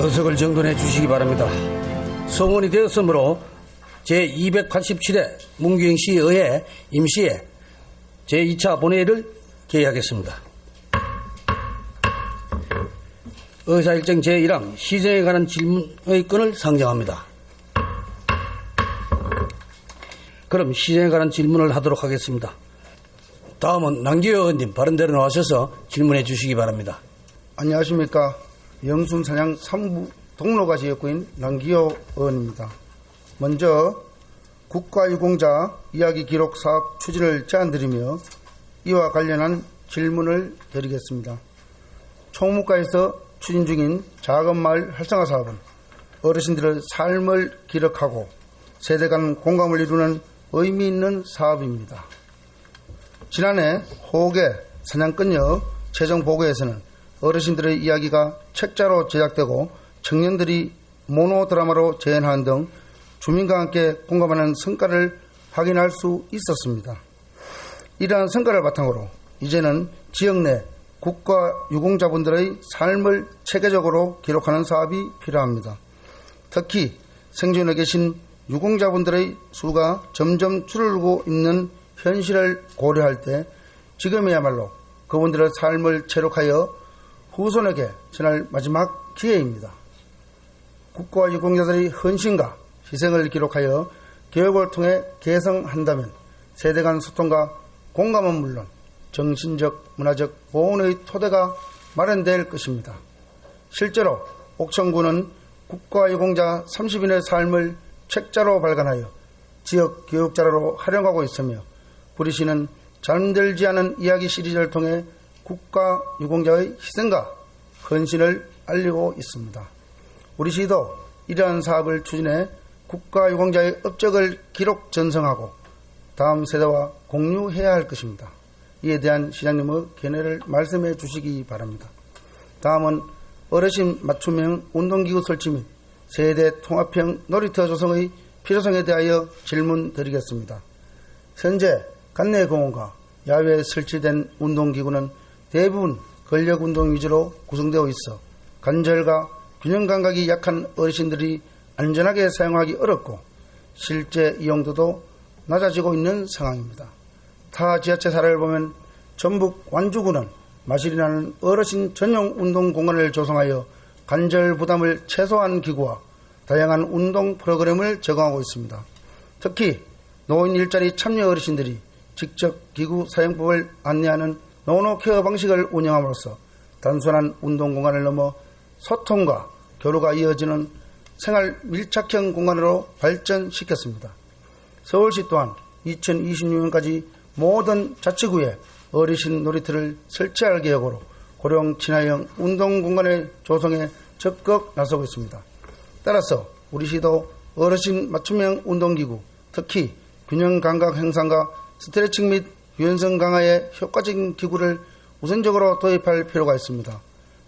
어석을 정돈해 주시기 바랍니다. 성원이 되었으므로 제287회 문규행시에 의해 임시에 제2차 본회의를 개의하겠습니다. 의사일정 제1항 시정에 관한 질문의 건을 상정합니다. 그럼 시정에 관한 질문을 하도록 하겠습니다. 다음은 남기호 의원님 바른대로 나와셔서 질문해 주시기 바랍니다. 안녕하십니까. 영순사냥 3부 동로가 지역구인 남기호 의원입니다. 먼저 국가유공자 이야기 기록 사업 추진을 제안드리며 이와 관련한 질문을 드리겠습니다. 총무과에서 추진 중인 작은마을 활성화 사업은 어르신들의 삶을 기록하고 세대 간 공감을 이루는 의미 있는 사업입니다. 지난해 호계 사냥꾼녀 최종 보고에서는 어르신들의 이야기가 책자로 제작되고 청년들이 모노드라마로 재현하는 등 주민과 함께 공감하는 성과를 확인할 수 있었습니다. 이러한 성과를 바탕으로 이제는 지역 내 국가 유공자분들의 삶을 체계적으로 기록하는 사업이 필요합니다. 특히 생존해 계신 유공자분들의 수가 점점 줄고 있는 현실을 고려할 때 지금이야말로 그분들의 삶을 체록하여 후손에게 전할 마지막 기회입니다. 국가 유공자들의 헌신과 희생을 기록하여 교육을 통해 개성한다면 세대 간 소통과 공감은 물론 정신적, 문화적 보훈의 토대가 마련될 것입니다. 실제로 옥천군은 국가 유공자 30인의 삶을 책자로 발간하여 지역 교육자료로 활용하고 있으며 구리시는 잠들지 않은 이야기 시리즈를 통해 국가 유공자의 희생과 헌신을 알리고 있습니다. 우리 시도 이러한 사업을 추진해 국가 유공자의 업적을 기록 전성하고 다음 세대와 공유해야 할 것입니다. 이에 대한 시장님의 견해를 말씀해 주시기 바랍니다. 다음은 어르신 맞춤형 운동기구 설치 및 세대 통합형 놀이터 조성의 필요성에 대하여 질문 드리겠습니다. 현재 관내공원과 야외에 설치된 운동기구는 대부분 근력운동 위주로 구성되어 있어 관절과 균형 감각이 약한 어르신들이 안전하게 사용하기 어렵고 실제 이용도도 낮아지고 있는 상황입니다. 타 지자체사를 보면 전북 완주군은 마실이 나는 어르신 전용 운동 공간을 조성하여 관절 부담을 최소화한 기구와 다양한 운동 프로그램을 제공하고 있습니다. 특히 노인 일자리 참여 어르신들이 직접 기구 사용법을 안내하는 노노케어 방식을 운영함으로써 단순한 운동 공간을 넘어 소통과 교류가 이어지는 생활 밀착형 공간으로 발전시켰습니다. 서울시 또한 2026년까지 모든 자치구에 어르신 놀이터를 설치할 계획으로 고령 친화형 운동 공간의 조성에 적극 나서고 있습니다. 따라서 우리 시도 어르신 맞춤형 운동기구, 특히 균형 감각 향상과 스트레칭 및 유연성 강화에 효과적인 기구를 우선적으로 도입할 필요가 있습니다.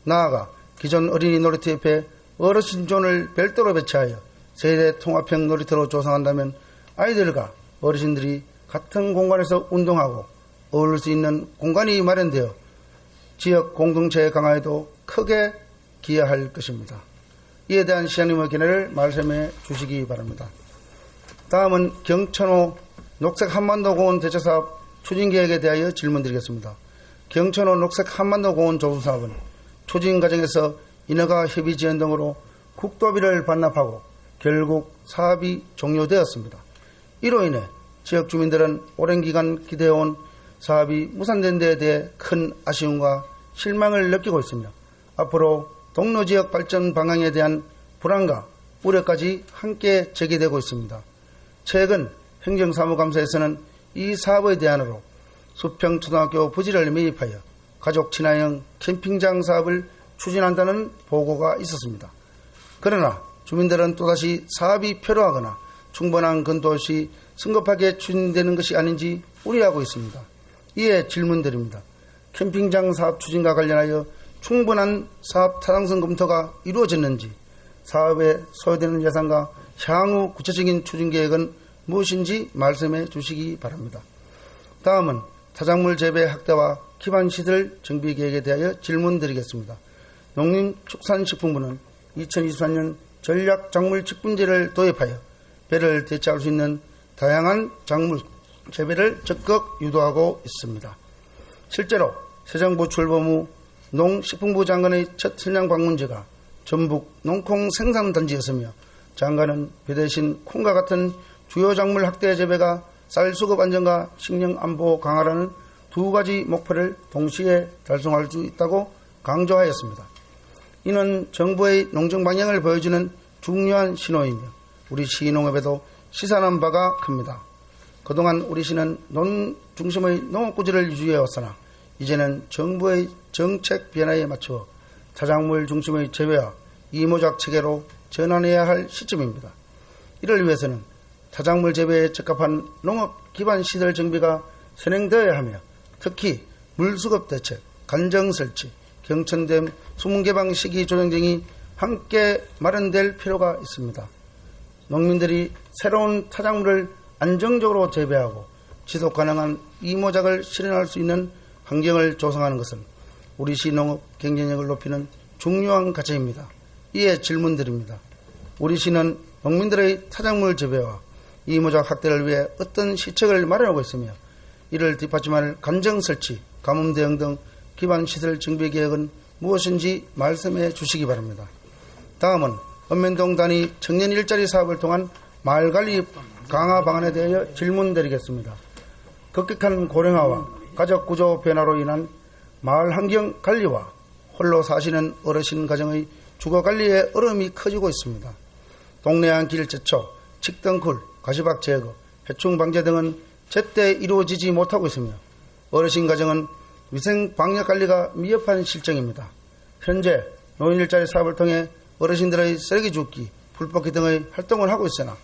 나아가 기존 어린이 놀이터 옆에 어르신존을 별도로 배치하여 세대 통합형 놀이터로 조성한다면 아이들과 어르신들이 같은 공간에서 운동하고 어울릴 수 있는 공간이 마련되어 지역 공동체 강화에도 크게 기여할 것입니다. 이에 대한 시장님의 견해를 말씀해 주시기 바랍니다. 다음은 경천호 녹색 한반도 공원 대체사업 추진 계획에 대하여 질문드리겠습니다. 경천호 녹색 한반도 공원 조성 사업은 추진 과정에서 인허가 협의 지연 등으로 국도비를 반납하고 결국 사업이 종료되었습니다. 이로 인해 지역 주민들은 오랜 기간 기대해온 사업이 무산된 데에 대해 큰 아쉬움과 실망을 느끼고 있으며 앞으로 동로 지역 발전 방향에 대한 불안과 우려까지 함께 제기되고 있습니다. 최근 행정사무감사에서는 이 사업의 대안으로 수평초등학교 부지를 매입하여 가족 친화형 캠핑장 사업을 추진한다는 보고가 있었습니다. 그러나 주민들은 또다시 사업이 필요하거나 충분한 근도 없이 성급하게 추진되는 것이 아닌지 우려하고 있습니다. 이에 질문드립니다. 캠핑장 사업 추진과 관련하여 충분한 사업 타당성 검토가 이루어졌는지, 사업에 소요되는 예산과 향후 구체적인 추진 계획은 무엇인지 말씀해 주시기 바랍니다. 다음은 타작물 재배 확대와 기반시설 정비 계획에 대하여 질문드리겠습니다. 농림축산식품부는 2023년 전략 작물 직분제를 도입하여 배를 대체할 수 있는 다양한 작물 재배를 적극 유도하고 있습니다. 실제로 새 정부 출범 후 농식품부 장관의 첫 현장 방문지가 전북 농콩 생산단지였으며 장관은 배 대신 콩과 같은 주요 작물 확대 재배가 쌀 수급 안정과 식량 안보 강화라는 두 가지 목표를 동시에 달성할 수 있다고 강조하였습니다. 이는 정부의 농정 방향을 보여주는 중요한 신호이며 우리 시농업에도 시사하는 바가 큽니다. 그동안 우리 시는 논 중심의 농업구조를 유지해왔으나 이제는 정부의 정책 변화에 맞추어 타작물 중심의 재배와 이모작 체계로 전환해야 할 시점입니다. 이를 위해서는 타작물 재배에 적합한 농업 기반 시설 정비가 선행되어야 하며 특히 물수급 대책, 간정 설치, 경천댐 수문 개방 시기 조정 등이 함께 마련될 필요가 있습니다. 농민들이 새로운 타작물을 안정적으로 재배하고 지속 가능한 이모작을 실현할 수 있는 환경을 조성하는 것은 우리 시 농업 경쟁력을 높이는 중요한 과제입니다. 이에 질문드립니다. 우리 시는 농민들의 타작물 재배와 이모작 확대를 위해 어떤 시책을 마련하고 있으며 이를 뒷받침할 간정 설치, 가뭄 대응 등 기반 시설 정비 계획은 무엇인지 말씀해 주시기 바랍니다. 다음은 읍면동 단위 청년 일자리 사업을 통한 마을관리 강화 방안에 대하여 질문드리겠습니다. 급격한 고령화와 가족구조 변화로 인한 마을 환경 관리와 홀로 사시는 어르신 가정의 주거관리에 어려움이 커지고 있습니다. 동네 안길 제초, 직등굴, 가시박 제거, 해충 방제 등은 제때 이루어지지 못하고 있으며 어르신 가정은 위생 방역 관리가 미흡한 실정입니다. 현재 노인 일자리 사업을 통해 어르신들의 쓰레기 줍기, 풀뽑기 등의 활동을 하고 있으나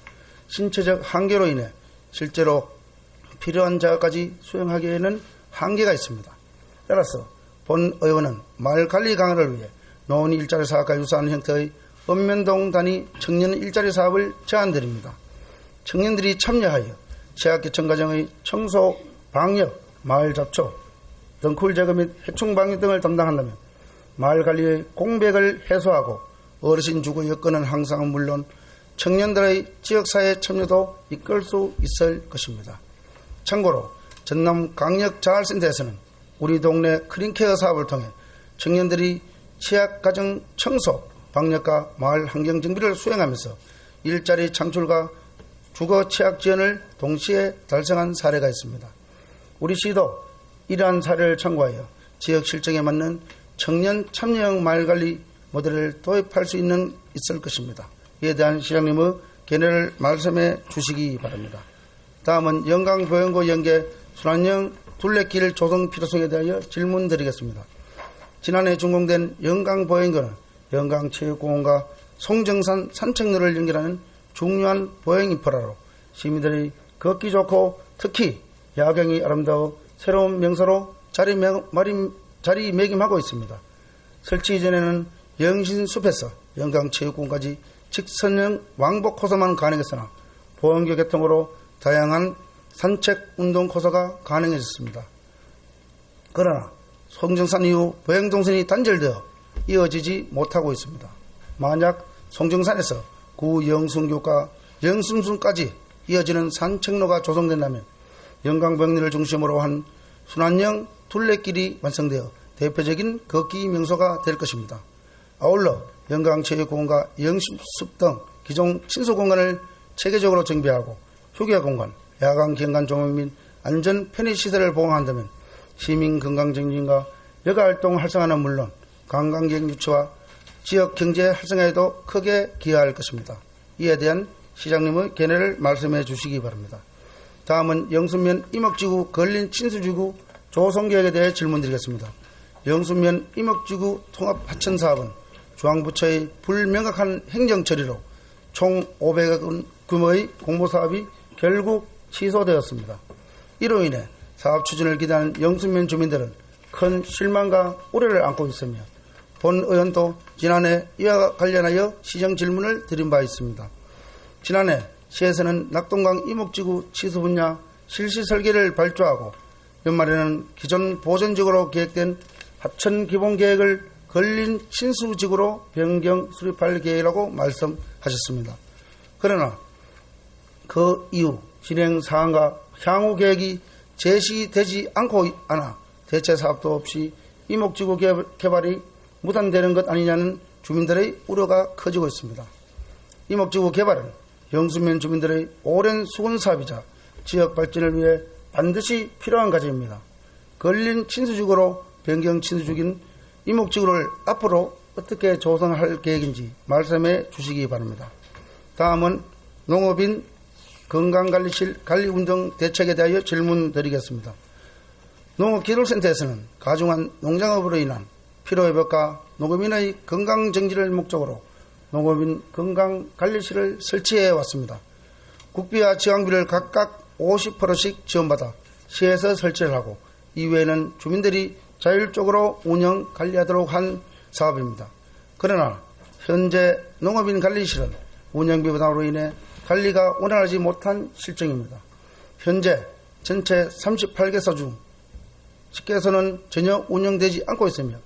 신체적 한계로 인해 실제로 필요한 자까지 수행하기에는 한계가 있습니다. 따라서 본 의원은 마을 관리 강화를 위해 노인 일자리 사업과 유사한 형태의 읍면동 단위 청년 일자리 사업을 제안드립니다. 청년들이 참여하여 취약계층 가정의 청소, 방역, 마을 잡초, 덩쿨 제거 및 해충 방역 등을 담당한다면 마을 관리의 공백을 해소하고 어르신 주거 여건은 항상 물론 청년들의 지역사회 참여도 이끌 수 있을 것입니다. 참고로 전남 강력자활센터에서는 우리 동네 크린케어 사업을 통해 청년들이 취약가정 청소, 방역과 마을 환경 정비를 수행하면서 일자리 창출과 주거 취약 지원을 동시에 달성한 사례가 있습니다. 우리 시도 이러한 사례를 참고하여 지역 실정에 맞는 청년 참여형 마을관리 모델을 도입할 수 있을 것입니다. 이에 대한 시장님의 견해를 말씀해 주시기 바랍니다. 다음은 영광보행고 연계 순환형 둘레길 조성 필요성에 대하여 질문드리겠습니다. 지난해 준공된 영광보행고는 영광체육공원과 송정산 산책로를 연결하는 중요한 보행 인프라로 시민들이 걷기 좋고 특히 야경이 아름다워 새로운 명소로 자리매김하고 있습니다. 설치 이전에는 영신숲에서 영광체육공원까지 직선형 왕복 코스만 가능했으나 보행교 개통으로 다양한 산책 운동 코스가 가능해졌습니다. 그러나 송정산 이후 보행동선이 단절되어 이어지지 못하고 있습니다. 만약 송정산에서 구 영순교과 영순순까지 이어지는 산책로가 조성된다면 영광보행로를 중심으로 한 순환형 둘레길이 완성되어 대표적인 걷기 명소가 될 것입니다. 아울러 영광체육공원과 영신숲 등 기존 친소공간을 체계적으로 정비하고 휴게공간, 야간 경관 조명 및 안전 편의시설을 보강한다면 시민 건강 증진과 여가활동 활성화는 물론 관광객 유치와 지역 경제 활성화에도 크게 기여할 것입니다. 이에 대한 시장님의 견해를 말씀해 주시기 바랍니다. 다음은 영순면 임업지구 걸린 친수지구 조성계획에 대해 질문드리겠습니다. 영순면 임업지구 통합하천사업은 중앙부처의 불명확한 행정처리로 총 500억 원 규모의 공모사업이 결국 취소되었습니다. 이로 인해 사업 추진을 기대하는 영순면 주민들은 큰 실망과 우려를 안고 있으며 본 의원도 지난해 이와 관련하여 시정 질문을 드린 바 있습니다. 지난해 시에서는 낙동강 이목지구 취소 분야 실시 설계를 발주하고 연말에는 기존 보전적으로 계획된 하천 기본 계획을 걸린 친수직으로 변경 수립할 계획이라고 말씀하셨습니다. 그러나 그 이후 진행 사항과 향후 계획이 제시되지 않고 대체 사업도 없이 이목지구 개발이 무단되는 것 아니냐는 주민들의 우려가 커지고 있습니다. 이목지구 개발은 영수면 주민들의 오랜 수건 사업이자 지역 발전을 위해 반드시 필요한 과제입니다. 걸린 친수지구로 변경 친수지구인 이목지구를 앞으로 어떻게 조성할 계획인지 말씀해 주시기 바랍니다. 다음은 농업인 건강관리실 관리운영 대책에 대하여 질문드리겠습니다. 농업기술센터에서는 가중한 농장업으로 인한 피로회복과 농업인의 건강정지를 목적으로 농업인 건강관리실을 설치해 왔습니다. 국비와 지방비를 각각 50%씩 지원받아 시에서 설치를 하고 이외에는 주민들이 자율적으로 운영 관리하도록 한 사업입니다. 그러나 현재 농업인 관리실은 운영비 부담으로 인해 관리가 원활하지 못한 실정입니다. 현재 전체 38개소 중 10개소는 전혀 운영되지 않고 있으며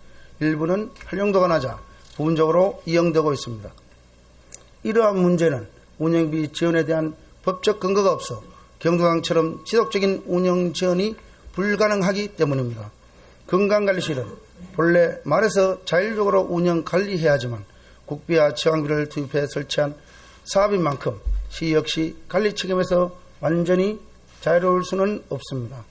일부는 활용도가 낮아 부분적으로 이용되고 있습니다. 이러한 문제는 운영비 지원에 대한 법적 근거가 없어 경도당처럼 지속적인 운영 지원이 불가능하기 때문입니다. 건강관리실은 본래 말해서 자율적으로 운영 관리해야 하지만 국비와 지방비를 투입해 설치한 사업인 만큼 시 역시 관리 책임에서 완전히 자유로울 수는 없습니다.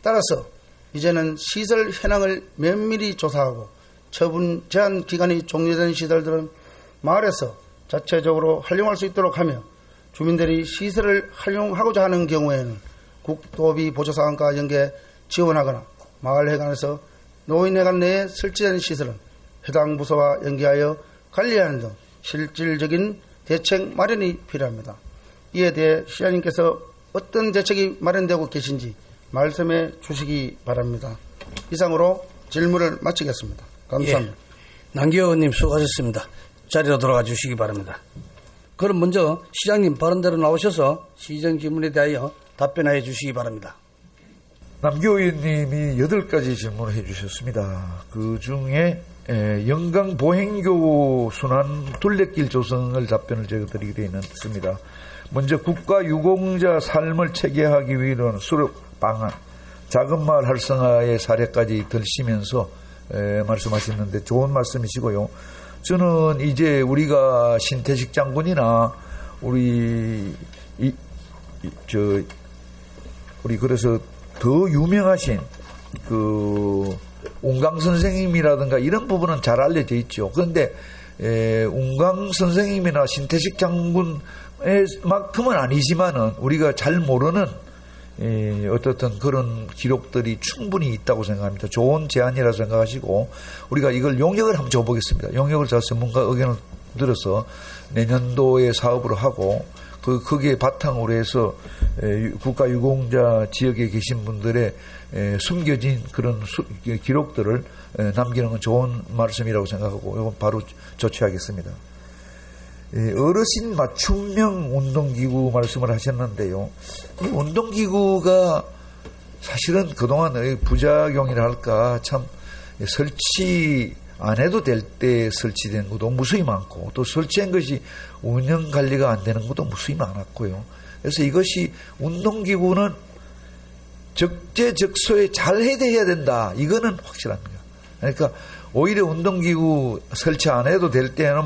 따라서 이제는 시설 현황을 면밀히 조사하고 처분 제한 기간이 종료된 시설들은 마을에서 자체적으로 활용할 수 있도록 하며 주민들이 시설을 활용하고자 하는 경우에는 국도비 보조사항과 연계 지원하거나 마을회관에서 노인회관 내에 설치된 시설은 해당 부서와 연계하여 관리하는 등 실질적인 대책 마련이 필요합니다. 이에 대해 시장님께서 어떤 대책이 마련되고 계신지 말씀해 주시기 바랍니다. 이상으로 질문을 마치겠습니다. 감사합니다. 예, 남기호 의원님 수고하셨습니다. 자리로 돌아가 주시기 바랍니다. 그럼 먼저 시장님 발언대로 나오셔서 시정 질문에 대하여 답변해 주시기 바랍니다. 남기호 의원님이 8가지 질문을 해주셨습니다. 그 중에 영강 보행교 순환 둘레길 조성을 답변을 제가 드리게 되어 있습니다. 먼저 국가 유공자 삶을 체계하기 위한 수립 방안, 작은마을 활성화의 사례까지 들시면서 말씀하셨는데 좋은 말씀이시고요. 저는 이제 우리가 신태식 장군이나 우리 그래서 더 유명하신 그 운강 선생님이라든가 이런 부분은 잘 알려져 있죠. 그런데 운강 선생님이나 신태식 장군만큼은 아니지만은 우리가 잘 모르는 어떻든 그런 기록들이 충분히 있다고 생각합니다. 좋은 제안이라 생각하시고 우리가 이걸 용역을 한번 줘보겠습니다. 용역을 저 전문가 의견을 들어서 내년도에 사업으로 하고 거기에 바탕으로 해서 국가유공자 지역에 계신 분들의 숨겨진 그런 기록들을 남기는 건 좋은 말씀이라고 생각하고 이건 바로 조치하겠습니다. 어르신 맞춤형 운동기구 말씀을 하셨는데요. 이 운동기구가 사실은 그동안 부작용이라 할까 참 설치 안 해도 될 때 설치된 것도 무수히 많고 또 설치한 것이 운영 관리가 안 되는 것도 무수히 많았고요. 그래서 이것이 운동기구는 적재적소에 잘 해야 된다. 이거는 확실합니다. 그러니까 오히려 운동기구 설치 안 해도 될 때는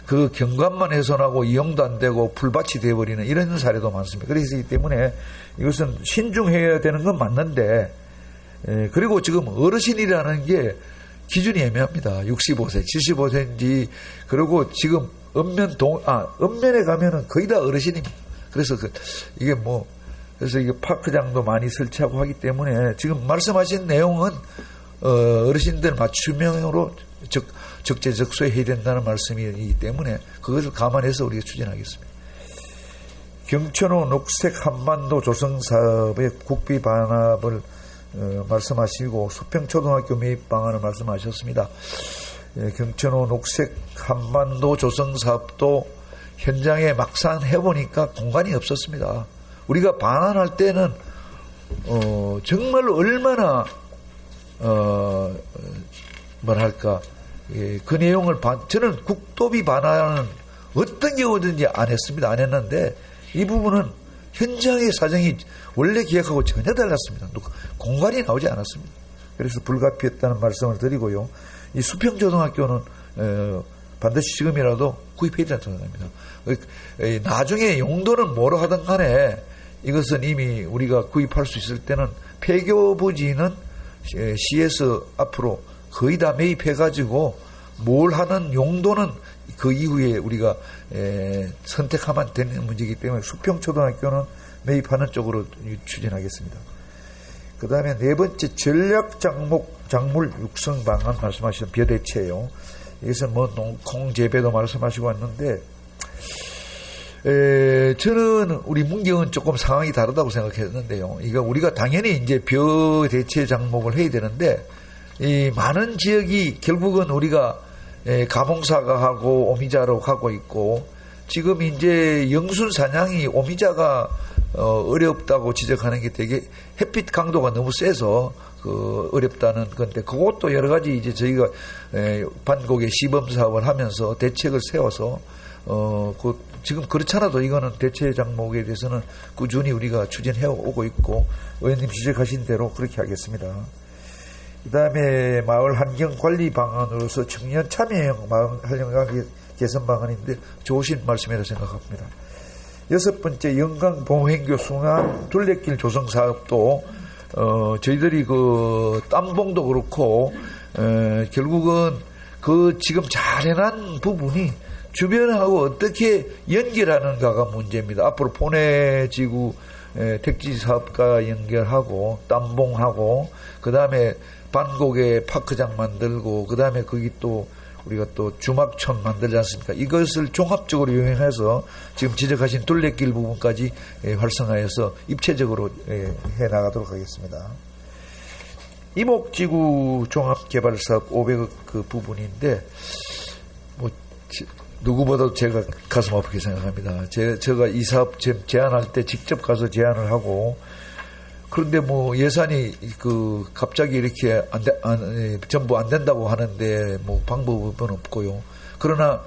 그 경관만 훼손하고 이용도 안 되고 풀밭이 되어버리는 이런 사례도 많습니다. 그래서 이 때문에 이것은 신중해야 되는 건 맞는데 그리고 지금 어르신이라는 게 기준이 애매합니다. 65세, 75세인지 그리고 지금 읍면에 가면은 거의 다 어르신입니다. 그래서 그래서 이게 파크장도 많이 설치하고 하기 때문에 지금 말씀하신 내용은 어르신들 맞춤형으로 적재적소에 해야 된다는 말씀이기 때문에 그것을 감안해서 우리가 추진하겠습니다. 경천호 녹색 한반도 조성 사업의 국비 반납을 말씀하시고 수평초등학교 매입 방안을 말씀하셨습니다. 경천호 녹색 한반도 조성 사업도 현장에 막상 해보니까 공간이 없었습니다. 우리가 반환할 때는 정말로 얼마나 그 내용을 저는 국도비 반환은 어떤 경우든지 안 했습니다. 안 했는데 이 부분은 현장의 사정이 원래 계획하고 전혀 달랐습니다. 공간이 나오지 않았습니다. 그래서 불가피했다는 말씀을 드리고요. 이 수평초등학교는 반드시 지금이라도 구입해야 된다고 생각합니다. 나중에 용도는 뭐로 하든 간에 이것은 이미 우리가 구입할 수 있을 때는 폐교 부지는 시에서 앞으로 거의 다 매입해가지고 뭘 하는 용도는 그 이후에 우리가 선택하면 되는 문제이기 때문에 수평초등학교는 매입하는 쪽으로 추진하겠습니다. 그 다음에 네 번째 전략작물 육성 방안 말씀하신 벼대체예요. 이것은 뭐 농콩 재배도 말씀하시고 왔는데 저는 우리 문경은 조금 상황이 다르다고 생각했는데요. 이거 우리가 당연히 이제 벼대체 작목을 해야 되는데 이 많은 지역이 결국은 우리가 가봉사가 하고 오미자로 가고 있고 지금 이제 영순 사냥이 오미자가 어렵다고 지적하는 게 되게 햇빛 강도가 너무 세서 어렵다는 건데 그것도 여러 가지 이제 저희가 반곡의 시범 사업을 하면서 대책을 세워서 지금 그렇잖아도 이거는 대체 작목에 대해서는 꾸준히 우리가 추진해 오고 있고 의원님 지적하신 대로 그렇게 하겠습니다. 그 다음에 마을 환경 관리 방안으로서 청년 참여형 마을 환경 개선 방안인데 좋으신 말씀이라고 생각합니다. 여섯 번째 영광 봉행교 순환 둘레길 조성 사업도 저희들이 그 땀봉도 그렇고 결국은 그 지금 잘 해난 부분이 주변하고 어떻게 연결하는가가 문제입니다. 앞으로 포내지구 택지 사업과 연결하고 땀봉하고 그 다음에 반곡에 파크장 만들고 그 다음에 거기 또 우리가 또 주막촌 만들지 않습니까? 이것을 종합적으로 이용해서 지금 지적하신 둘레길 부분까지 활성화해서 입체적으로 해나가도록 하겠습니다. 이목지구 종합개발사업 500억 그 부분인데 뭐 누구보다도 제가 가슴 아프게 생각합니다. 제가 이 사업 제안할 때 직접 가서 제안을 하고 그런데 뭐 예산이 갑자기 이렇게 전부 안 된다고 하는데 뭐 방법은 없고요. 그러나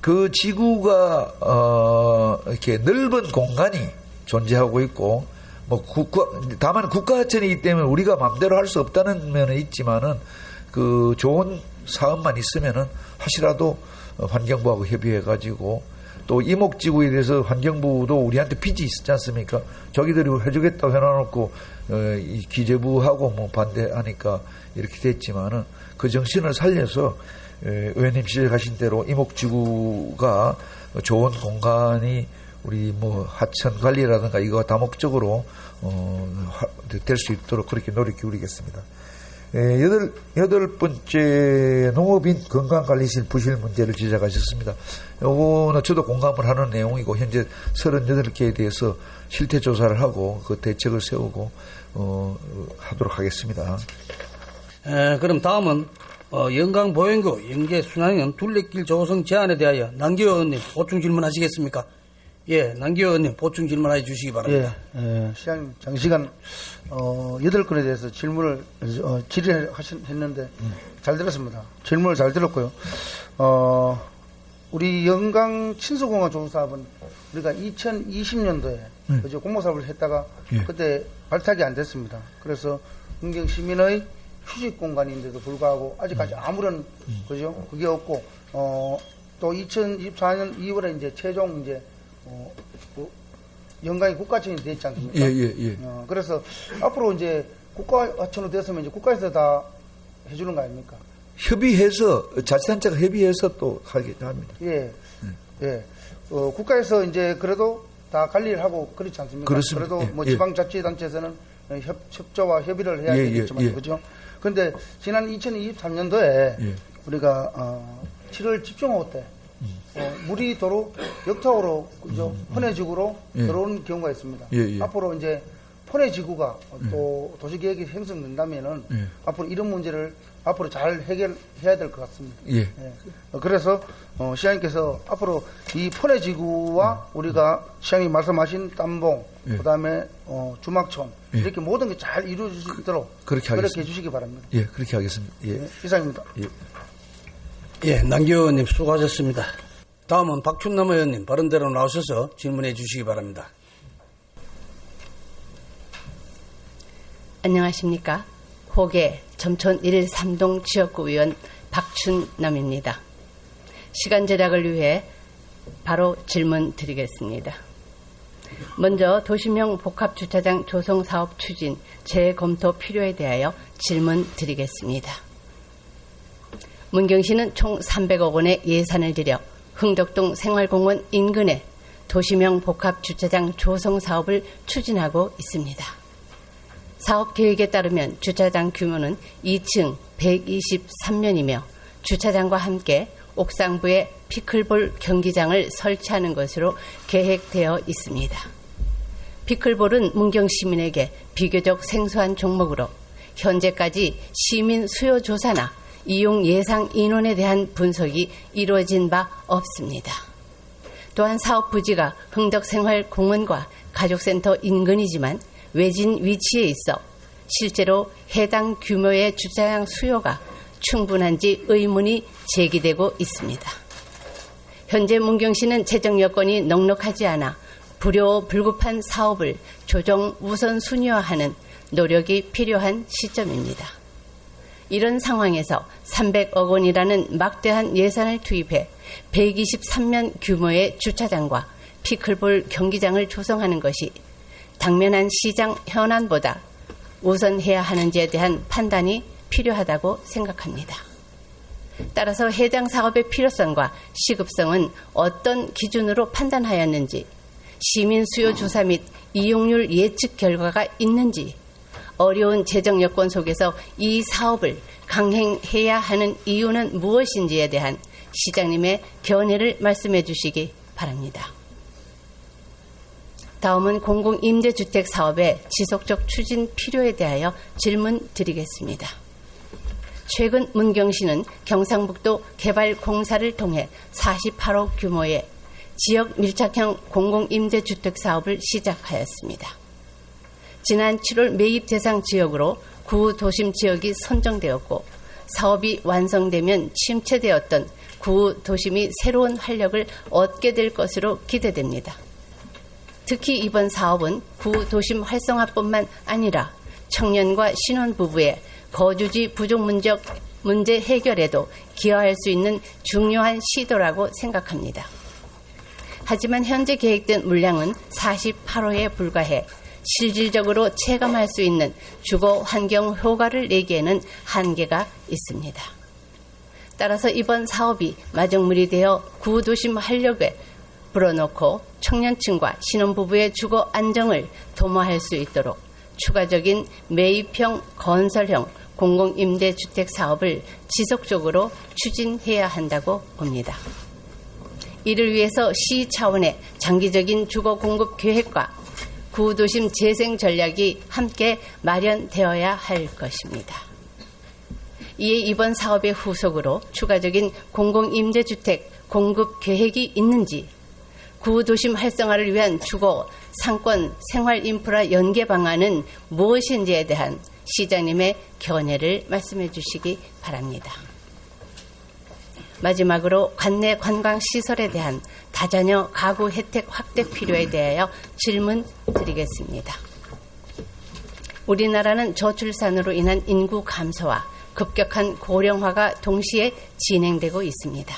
그 지구가 이렇게 넓은 공간이 존재하고 있고 뭐 다만 국가하천이기 때문에 우리가 마음대로 할 수 없다는 면은 있지만은 그 좋은 사업만 있으면은 하시라도 환경부하고 협의해가지고 또 이목지구에 대해서 환경부도 우리한테 빚이 있었지 않습니까? 저기들이 해주겠다고 해놔놓고 이 기재부하고 뭐 반대하니까 이렇게 됐지만은 그 정신을 살려서 의원님 지적하신 대로 이목지구가 좋은 공간이 우리 뭐 하천 관리라든가 이거 다목적으로 될 수 있도록 그렇게 노력 기울이겠습니다. 여덟 번째 농업인 건강관리실 부실 문제를 지적하셨습니다. 요거는 저도 공감을 하는 내용이고 현재 38개에 대해서 실태조사를 하고 그 대책을 세우고 하도록 하겠습니다. 그럼 다음은 영광보행교 연계순환형 둘레길 조성 제안에 대하여 남기호 의원님 보충 질문하시겠습니까? 예, 남기호 의원님 보충 질문해 주시기 바랍니다. 예, 시장님 장시간 8건에 대해서 질문을 질의했는데 잘 들었습니다. 질문을 잘 들었고요. 우리 영광 친수공원 조성사업은 우리가 2020년도에 그죠 공모사업을 했다가 그때 발탁이 안 됐습니다. 그래서 문경 시민의 휴식 공간인데도 불구하고 아직까지 아무런 그죠 그게 없고 또 2024년 2월에 이제 최종 이제 영광이 국가천이 됐지 않습니까? 예. 그래서 앞으로 이제 국가천으로 됐으면 이제 국가에서 다 해주는 거 아닙니까? 협의해서 자치단체가 협의해서 또 하게 합니다. 예. 국가에서 이제 그래도 다 관리를 하고 그렇지 않습니까? 그렇습니다. 그래도 뭐 지방자치단체에서는 협조와 협의를 해야 되겠지만 그렇죠. 그런데 지난 2023년도에 우리가 7월 집중호우 때 물이 도로 역타워로 그죠 포내지구로 들어오는 경우가 있습니다. 앞으로 이제 포내지구가 또 도시계획이 형성된다면은 앞으로 이런 문제를 앞으로 잘 해결해야 될 것 같습니다. 그래서 시장님께서 앞으로 이 포내지구와 우리가 시장님 말씀하신 땀봉 그다음에 주막촌 이렇게 모든 게 잘 이루어질 수 있도록 그렇게 해주시기 바랍니다. 그렇게 하겠습니다. 이상입니다. 예, 남기호 의원님 수고하셨습니다. 다음은 박춘남 의원님 바른대로 나오셔서 질문해 주시기 바랍니다. 안녕하십니까. 호계 점촌 1-3동 지역구 의원 박춘남입니다. 시간 절약을 위해 바로 질문 드리겠습니다. 먼저 도시명 복합주차장 조성사업 추진 재검토 필요에 대하여 질문 드리겠습니다. 문경시는 총 300억 원의 예산을 들여 흥덕동 생활공원 인근에 도시명 복합주차장 조성사업을 추진하고 있습니다. 사업 계획에 따르면 주차장 규모는 2층 123면이며 주차장과 함께 옥상부에 피클볼 경기장을 설치하는 것으로 계획되어 있습니다. 피클볼은 문경 시민에게 비교적 생소한 종목으로 현재까지 시민 수요 조사나 이용 예상 인원에 대한 분석이 이루어진 바 없습니다. 또한 사업 부지가 흥덕생활공원과 가족센터 인근이지만 외진 위치에 있어 실제로 해당 규모의 주차장 수요가 충분한지 의문이 제기되고 있습니다. 현재 문경시는 재정 여건이 넉넉하지 않아 불효불급한 사업을 조정 우선순위화하는 노력이 필요한 시점입니다. 이런 상황에서 300억 원이라는 막대한 예산을 투입해 123면 규모의 주차장과 피클볼 경기장을 조성하는 것이 당면한 시장 현안보다 우선해야 하는지에 대한 판단이 필요하다고 생각합니다. 따라서 해당 사업의 필요성과 시급성은 어떤 기준으로 판단하였는지, 시민 수요 조사 및 이용률 예측 결과가 있는지, 어려운 재정 여건 속에서 이 사업을 강행해야 하는 이유는 무엇인지에 대한 시장님의 견해를 말씀해 주시기 바랍니다. 다음은 공공임대주택 사업의 지속적 추진 필요에 대하여 질문 드리겠습니다. 최근 문경시는 경상북도 개발공사를 통해 48억 규모의 지역 밀착형 공공임대주택 사업을 시작하였습니다. 지난 7월 매입 대상 지역으로 구도심 지역이 선정되었고 사업이 완성되면 침체되었던 구도심이 새로운 활력을 얻게 될 것으로 기대됩니다. 특히 이번 사업은 구도심 활성화뿐만 아니라 청년과 신혼부부의 거주지 부족 문제 해결에도 기여할 수 있는 중요한 시도라고 생각합니다. 하지만 현재 계획된 물량은 48호에 불과해 실질적으로 체감할 수 있는 주거 환경 효과를 내기에는 한계가 있습니다. 따라서 이번 사업이 마정물이 되어 구도심 활력에 불어넣고 청년층과 신혼부부의 주거 안정을 도모할 수 있도록 추가적인 매입형 건설형 공공임대주택 사업을 지속적으로 추진해야 한다고 봅니다. 이를 위해서 시 차원의 장기적인 주거 공급 계획과 구도심 재생 전략이 함께 마련되어야 할 것입니다. 이에 이번 사업의 후속으로 추가적인 공공임대주택 공급 계획이 있는지, 구도심 활성화를 위한 주거, 상권, 생활 인프라 연계 방안은 무엇인지에 대한 시장님의 견해를 말씀해 주시기 바랍니다. 마지막으로 관내 관광시설에 대한 다자녀 가구 혜택 확대 필요에 대하여 질문 드리겠습니다. 우리나라는 저출산으로 인한 인구 감소와 급격한 고령화가 동시에 진행되고 있습니다.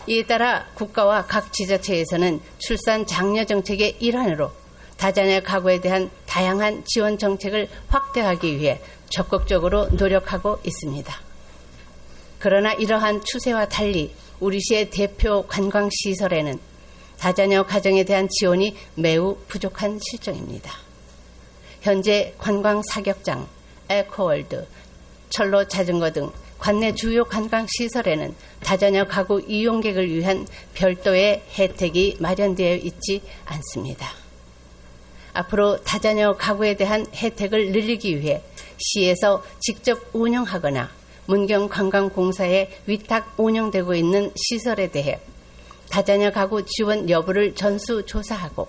이에 따라 국가와 각 지자체에서는 출산 장려 정책의 일환으로 다자녀 가구에 대한 다양한 지원 정책을 확대하기 위해 적극적으로 노력하고 있습니다. 그러나 이러한 추세와 달리 우리 시의 대표 관광시설에는 다자녀 가정에 대한 지원이 매우 부족한 실정입니다. 현재 관광 사격장, 에코월드, 철로 자전거 등 관내 주요 관광시설에는 다자녀 가구 이용객을 위한 별도의 혜택이 마련되어 있지 않습니다. 앞으로 다자녀 가구에 대한 혜택을 늘리기 위해 시에서 직접 운영하거나 문경관광공사에 위탁 운영되고 있는 시설에 대해 다자녀 가구 지원 여부를 전수조사하고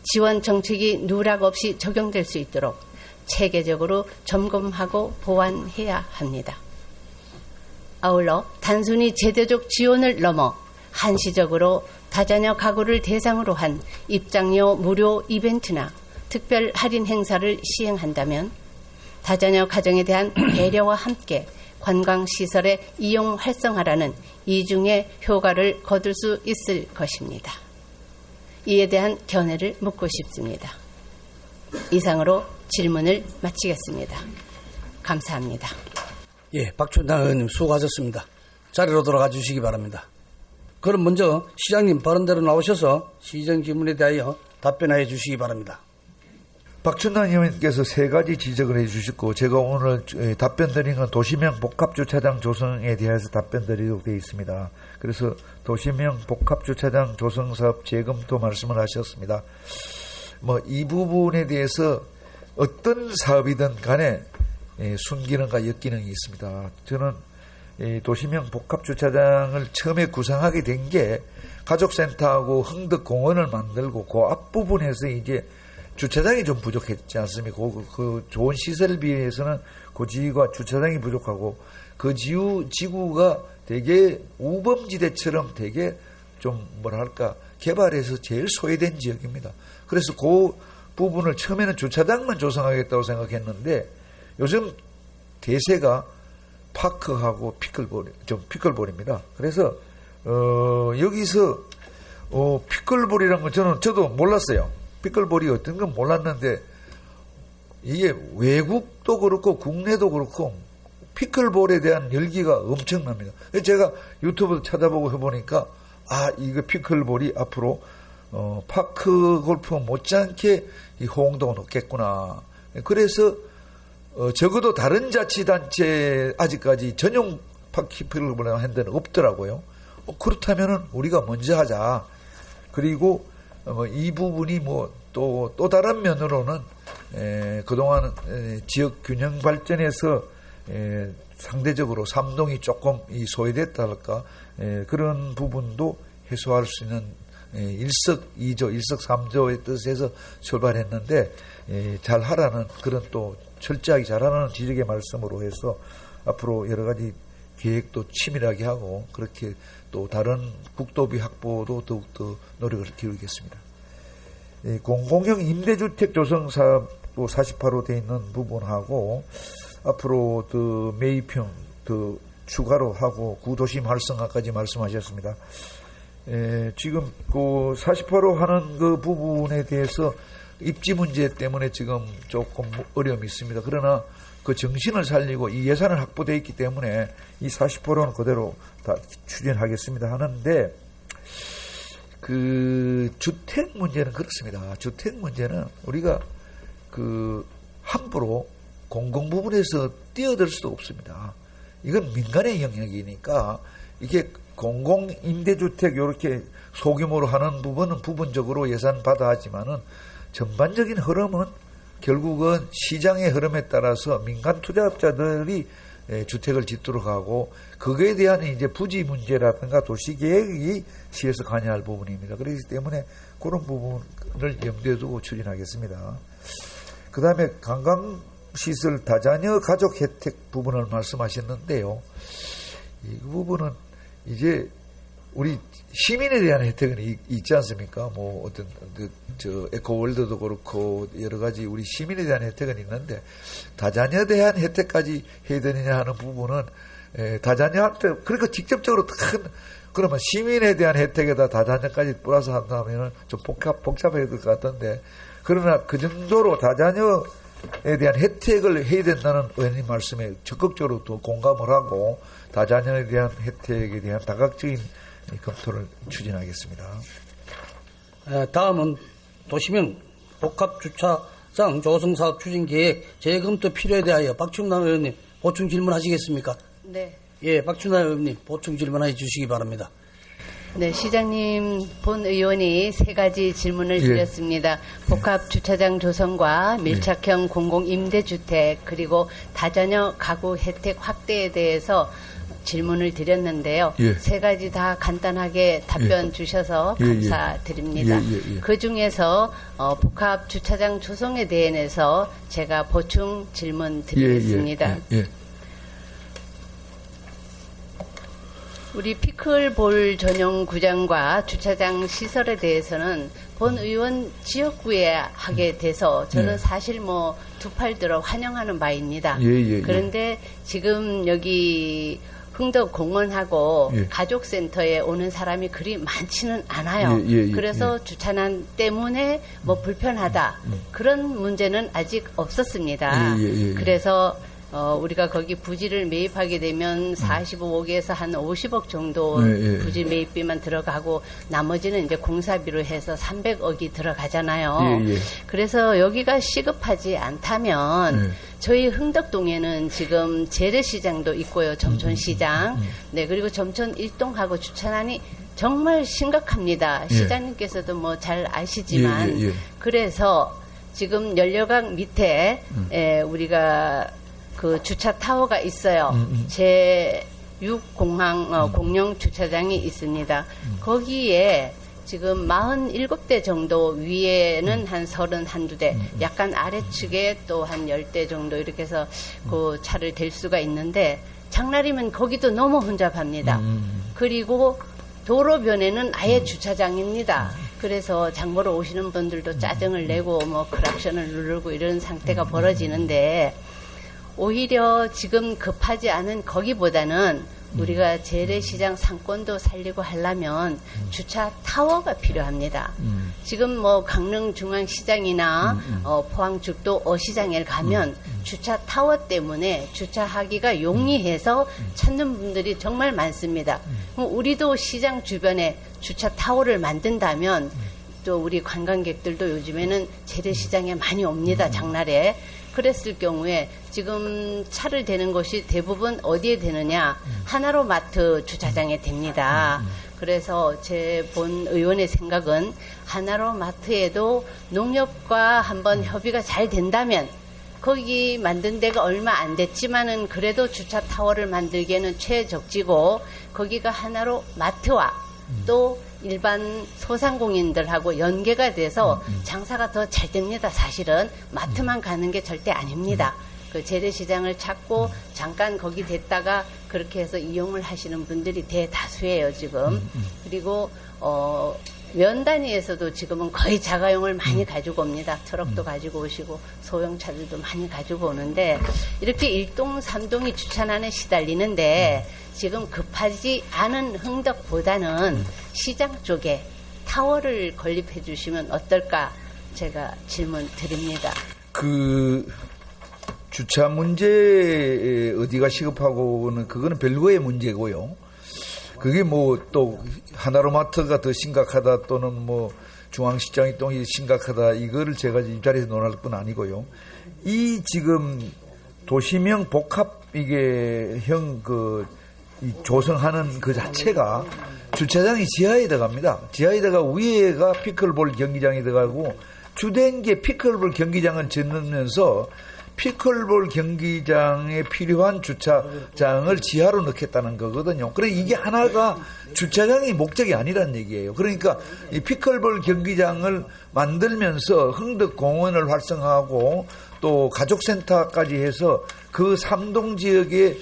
지원 정책이 누락 없이 적용될 수 있도록 체계적으로 점검하고 보완해야 합니다. 아울러 단순히 제도적 지원을 넘어 한시적으로 다자녀 가구를 대상으로 한 입장료 무료 이벤트나 특별 할인 행사를 시행한다면 다자녀 가정에 대한 배려와 함께 관광시설의 이용 활성화라는 이중의 효과를 거둘 수 있을 것입니다. 이에 대한 견해를 묻고 싶습니다. 이상으로 질문을 마치겠습니다. 감사합니다. 예, 박춘당 의원님 수고하셨습니다. 자리로 돌아가 주시기 바랍니다. 그럼 먼저 시장님 발언대로 나오셔서 시정 질문에 대하여 답변해 주시기 바랍니다. 박춘당 의원님께서 세 가지 지적을 해주셨고 제가 오늘 답변 드린 건 도시명 복합주차장 조성에 대해서 답변 드리도록 되어 있습니다. 그래서 도시명 복합주차장 조성 사업 재검토 말씀을 하셨습니다. 이 부분에 대해서 어떤 사업이든 간에 순기능과 역기능이 있습니다. 저는 도시명 복합주차장을 처음에 구상하게 된 게 가족센터하고 흥덕공원을 만들고 그 앞부분에서 이제 주차장이 좀 부족했지 않습니까? 그 좋은 시설에 비해서는 그 지구가 주차장이 부족하고 그 지구가 되게 우범지대처럼 되게 좀 개발해서 제일 소외된 지역입니다. 그래서 그 부분을 처음에는 주차장만 조성하겠다고 생각했는데 요즘 대세가 파크하고 피클볼입니다. 그래서 여기서 피클볼이라는 건 저도 몰랐어요. 피클볼이 어떤 건 몰랐는데 이게 외국도 그렇고 국내도 그렇고 피클볼에 대한 열기가 엄청납니다. 제가 유튜브 찾아보고 해보니까 이거 피클볼이 앞으로 파크 골프 못지않게 이 호응도가 높겠구나. 그래서 적어도 다른 자치단체 아직까지 전용 피클볼 하는 데는 없더라고요. 그렇다면 우리가 먼저 하자. 그리고 이 부분이 또 다른 면으로는 그동안 지역 균형 발전에서 상대적으로 삼동이 조금 소외됐달까 그런 부분도 해소할 수 있는 일석이조, 일석삼조의 뜻에서 출발했는데 잘 하라는 그런 또 철저하게 잘하라는 지적의 말씀으로 해서 앞으로 여러 가지 계획도 치밀하게 하고 그렇게 또 다른 국도비 확보도 더욱더 노력을 기울이겠습니다. 공공형 임대주택 조성 사업도 48호 되어 있는 부분하고 앞으로 매입형 추가로 하고 구도심 활성화까지 말씀하셨습니다. 지금 그 48호 하는 그 부분에 대해서 입지 문제 때문에 지금 조금 어려움이 있습니다. 그러나 그 정신을 살리고 이 예산을 확보되어 있기 때문에 이 40%는 그대로 다 추진하겠습니다 하는데 그 주택 문제는 그렇습니다. 주택 문제는 우리가 함부로 공공 부분에서 뛰어들 수도 없습니다. 이건 민간의 영역이니까 이게 공공 임대주택 이렇게 소규모로 하는 부분은 부분적으로 예산 받아 하지만은 전반적인 흐름은 결국은 시장의 흐름에 따라서 민간 투자업자들이 주택을 짓도록 하고 그거에 대한 이제 부지 문제라든가 도시계획이 시에서 관여할 부분입니다. 그렇기 때문에 그런 부분을 염두에 두고 추진하겠습니다. 그 다음에 관광시설 다자녀 가족 혜택 부분을 말씀하셨는데요. 이 부분은 이제 우리 시민에 대한 혜택은 있지 않습니까? 어떤 에코월드도 그렇고 여러 가지 우리 시민에 대한 혜택은 있는데 다자녀에 대한 혜택까지 해야 되느냐 하는 부분은 다자녀한테 그러니까 직접적으로 그러면 시민에 대한 혜택에다 다자녀까지 플러스 한다면은 좀 복잡해질 것 같던데 그러나 그 정도로 다자녀에 대한 혜택을 해야 된다는 의원님 말씀에 적극적으로 또 공감을 하고 다자녀에 대한 혜택에 대한 다각적인 검토를 추진하겠습니다. 다음은 도시명 복합주차장 조성사업 추진계획 재검토 필요에 대하여 박춘당 의원님 보충 질문하시겠습니까? 네. 예, 박춘당 의원님 보충 질문해 주시기 바랍니다. 네, 시장님 본 의원이 세 가지 질문을 드렸습니다. 복합주차장 조성과 밀착형 공공임대주택 그리고 다자녀 가구 혜택 확대에 대해서 질문을 드렸는데요. 세 가지 다 간단하게 답변 주셔서 감사드립니다. 그 중에서 복합주차장 조성에 대해서 제가 보충 질문 드리겠습니다. 우리 피클볼 전용 구장과 주차장 시설에 대해서는 본 의원 지역구에 하게 돼서 저는 예. 사실 뭐 두 팔 들어 환영하는 바입니다. 예. 그런데 지금 여기 흥덕 공원하고 예. 가족센터에 오는 사람이 그리 많지는 않아요. 예. 그래서 주차난 때문에 뭐 불편하다 그런 문제는 아직 없었습니다. 예. 그래서 우리가 거기 부지를 매입하게 되면 45억에서 한 50억 정도 예. 부지 매입비만 들어가고 나머지는 이제 공사비로 해서 300억이 들어가잖아요. 예. 그래서 여기가 시급하지 않다면 저희 흥덕동에는 지금 재래시장도 있고요. 점촌시장. 네, 그리고 점촌 1동하고 주차난이 정말 심각합니다. 예. 시장님께서도 뭐 잘 아시지만 예. 그래서 지금 연료강 밑에 우리가 그 주차 타워가 있어요. 제 6공항 공영 주차장이 있습니다. 거기에 지금 47대 정도 위에는 한 31대, 약간 아래측에 또 한 10대 정도 이렇게 해서 그 차를 댈 수가 있는데 장날이면 거기도 너무 혼잡합니다. 그리고 도로변에는 아예 주차장입니다. 그래서 장 보러 오시는 분들도 짜증을 내고 뭐 크락션을 누르고 이런 상태가 벌어지는데 오히려 지금 급하지 않은 거기보다는 우리가 재래시장 상권도 살리고 하려면 주차 타워가 필요합니다. 지금 뭐 강릉중앙시장이나 포항죽도 어시장에 가면 주차 타워 때문에 주차하기가 용이해서 찾는 분들이 정말 많습니다. 그럼 우리도 시장 주변에 주차 타워를 만든다면 또 우리 관광객들도 요즘에는 재래시장에 많이 옵니다. 장날에. 그랬을 경우에 지금 차를 대는 것이 대부분 어디에 되느냐? 하나로마트 주차장에 됩니다. 그래서 제 본 의원의 생각은 하나로마트에도 농협과 한번 협의가 잘 된다면 거기 만든 데가 얼마 안 됐지만은 그래도 주차 타워를 만들기에는 최적지고 거기가 하나로마트와 또 일반 소상공인들하고 연계가 돼서 장사가 더 잘 됩니다. 사실은 마트만 가는 게 절대 아닙니다. 그 재래시장을 찾고 잠깐 거기 됐다가 그렇게 해서 이용을 하시는 분들이 대다수예요 지금. 그리고 면 단위에서도 지금은 거의 자가용을 많이 가지고 옵니다. 트럭도 가지고 오시고 소형차들도 많이 가지고 오는데 이렇게 1동, 3동이 주차난에 시달리는데 지금 급하지 않은 흥덕보다는 시장 쪽에 타워를 건립해 주시면 어떨까 제가 질문 드립니다. 그 주차 문제 어디가 시급하고는 그거는 별거의 문제고요. 그게 뭐 또 하나로마트가 더 심각하다 또는 뭐 중앙시장이 또 심각하다 이거를 제가 이 자리에서 논할 건 아니고요. 이 지금 도시명 복합 이게 이 조성하는 그 자체가 주차장이 지하에 들어갑니다. 지하에 들어가 위에가 피클볼 경기장이 들어가고 주된 게 피클볼 경기장을 짓으면서 피클볼 경기장에 필요한 주차장을 지하로 넣겠다는 거거든요. 그래 이게 하나가 주차장이 목적이 아니란 얘기예요. 그러니까 이 피클볼 경기장을 만들면서 흥덕공원을 활성화하고 또 가족센터까지 해서 그 3동 지역의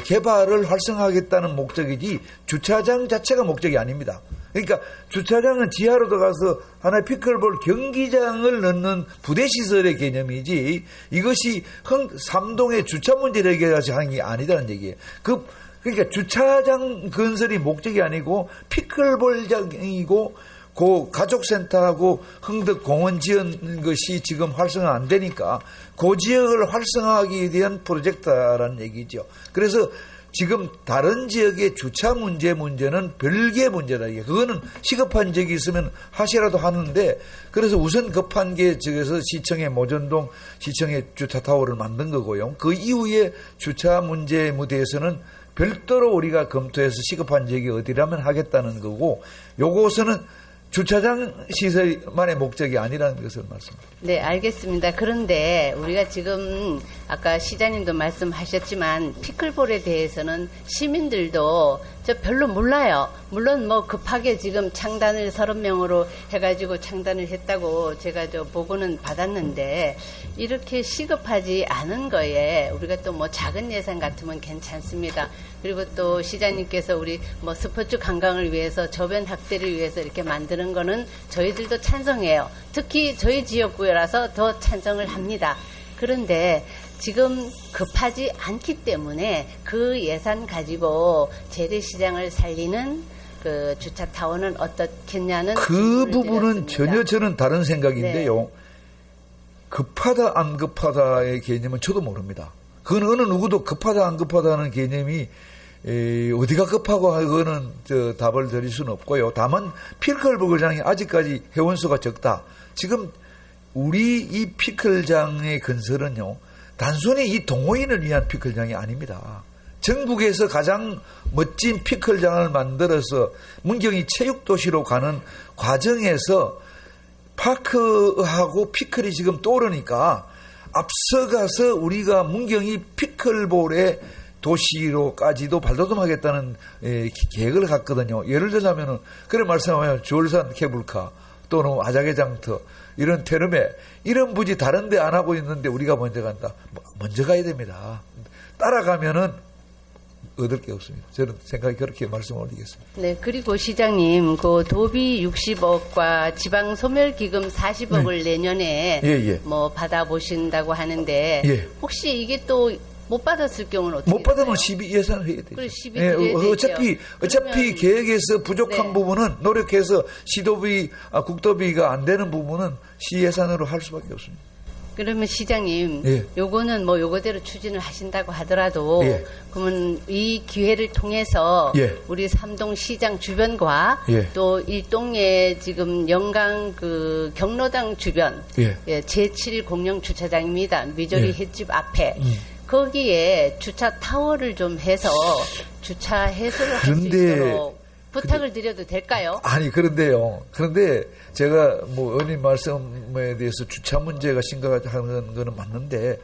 개발을 활성화하겠다는 목적이지 주차장 자체가 목적이 아닙니다. 그러니까 주차장은 지하로 들어가서 하나의 피클볼 경기장을 넣는 부대시설의 개념이지 이것이 3동의 주차 문제를 해결하지 하는 게 아니다는 얘기예요. 그러니까 주차장 건설이 목적이 아니고 피클볼장이고 그 가족센터하고 흥덕공원 지은 것이 지금 활성화 안 되니까 그 지역을 활성화하기 위한 프로젝트라는 얘기죠. 그래서 지금 다른 지역의 주차 문제는 별개의 문제다. 이게 그거는 시급한 적이 있으면 하시라도 하는데 그래서 우선 급한 게 저기서 시청의 모전동 시청의 주차 타워를 만든 거고요. 그 이후에 주차 문제에 대해서는 별도로 우리가 검토해서 시급한 지역이 어디라면 하겠다는 거고 요것은 주차장 시설만의 목적이 아니라는 것을 말씀드립니다. 네, 알겠습니다. 그런데 우리가 지금 아까 시장님도 말씀하셨지만 피클볼에 대해서는 시민들도 저 별로 몰라요. 물론 뭐 급하게 지금 창단을 30명으로 해가지고 창단을 했다고 제가 저 보고는 받았는데 이렇게 시급하지 않은 거에 우리가 또 뭐 작은 예산 같으면 괜찮습니다. 그리고 또 시장님께서 우리 뭐 스포츠 관광을 위해서 저변 확대를 위해서 이렇게 만드는 거는 저희들도 찬성해요. 특히 저희 지역구라서 더 찬성을 합니다. 그런데 지금 급하지 않기 때문에 그 예산 가지고 재래시장을 살리는 그 주차 타워는 어떻겠냐는 그 부분은 드렸습니다. 전혀 저는 다른 생각인데요. 급하다 안 급하다의 개념은 저도 모릅니다. 그건 어느 누구도 급하다 안 급하다는 개념이 어디가 급하고 하고는 답을 드릴 수는 없고요. 다만 피클볼장이 아직까지 회원수가 적다. 지금 우리 이 피클장의 건설은요, 단순히 이 동호인을 위한 피클장이 아닙니다. 전국에서 가장 멋진 피클장을 만들어서 문경이 체육도시로 가는 과정에서 파크하고 피클이 지금 떠오르니까 앞서가서 우리가 문경이 피클볼의 도시로까지도 발돋움하겠다는 계획을 갖거든요. 예를 들자면은 그래 말씀하면 주얼산 케이블카 또는 아자개 장터 이런 테르메 이런 부지 다른 데 안 하고 있는데 우리가 먼저 간다. 먼저 가야 됩니다. 따라가면은 얻을 게 없습니다. 저는 생각이 그렇게 말씀을 올리겠습니다. 네, 그리고 시장님, 그 도비 60억과 지방 소멸 기금 40억을 내년에 뭐 받아보신다고 하는데 혹시 이게 또 못 받았을 경우는 어떻게 못 받으면 될까요? 시비 예산을 해야 되죠. 그래, 시비 드려야 되죠. 어차피 계획에서 부족한 부분은 노력해서 시도비, 국도비가 안 되는 부분은 시 예산으로 할 수밖에 없습니다. 그러면 시장님, 요거는 뭐 요거대로 추진을 하신다고 하더라도 그러면 이 기회를 통해서 우리 삼동 시장 주변과 또 일동의 지금 영강 그 경로당 주변 제7 공영 주차장입니다. 미조리 횟집 앞에 거기에 주차 타워를 좀 해서 주차 해소를 할 수 있도록 부탁을 드려도 될까요? 아니, 그런데요. 그런데 제가 뭐 의원님 말씀에 대해서 주차 문제가 심각하다는 거는 맞는데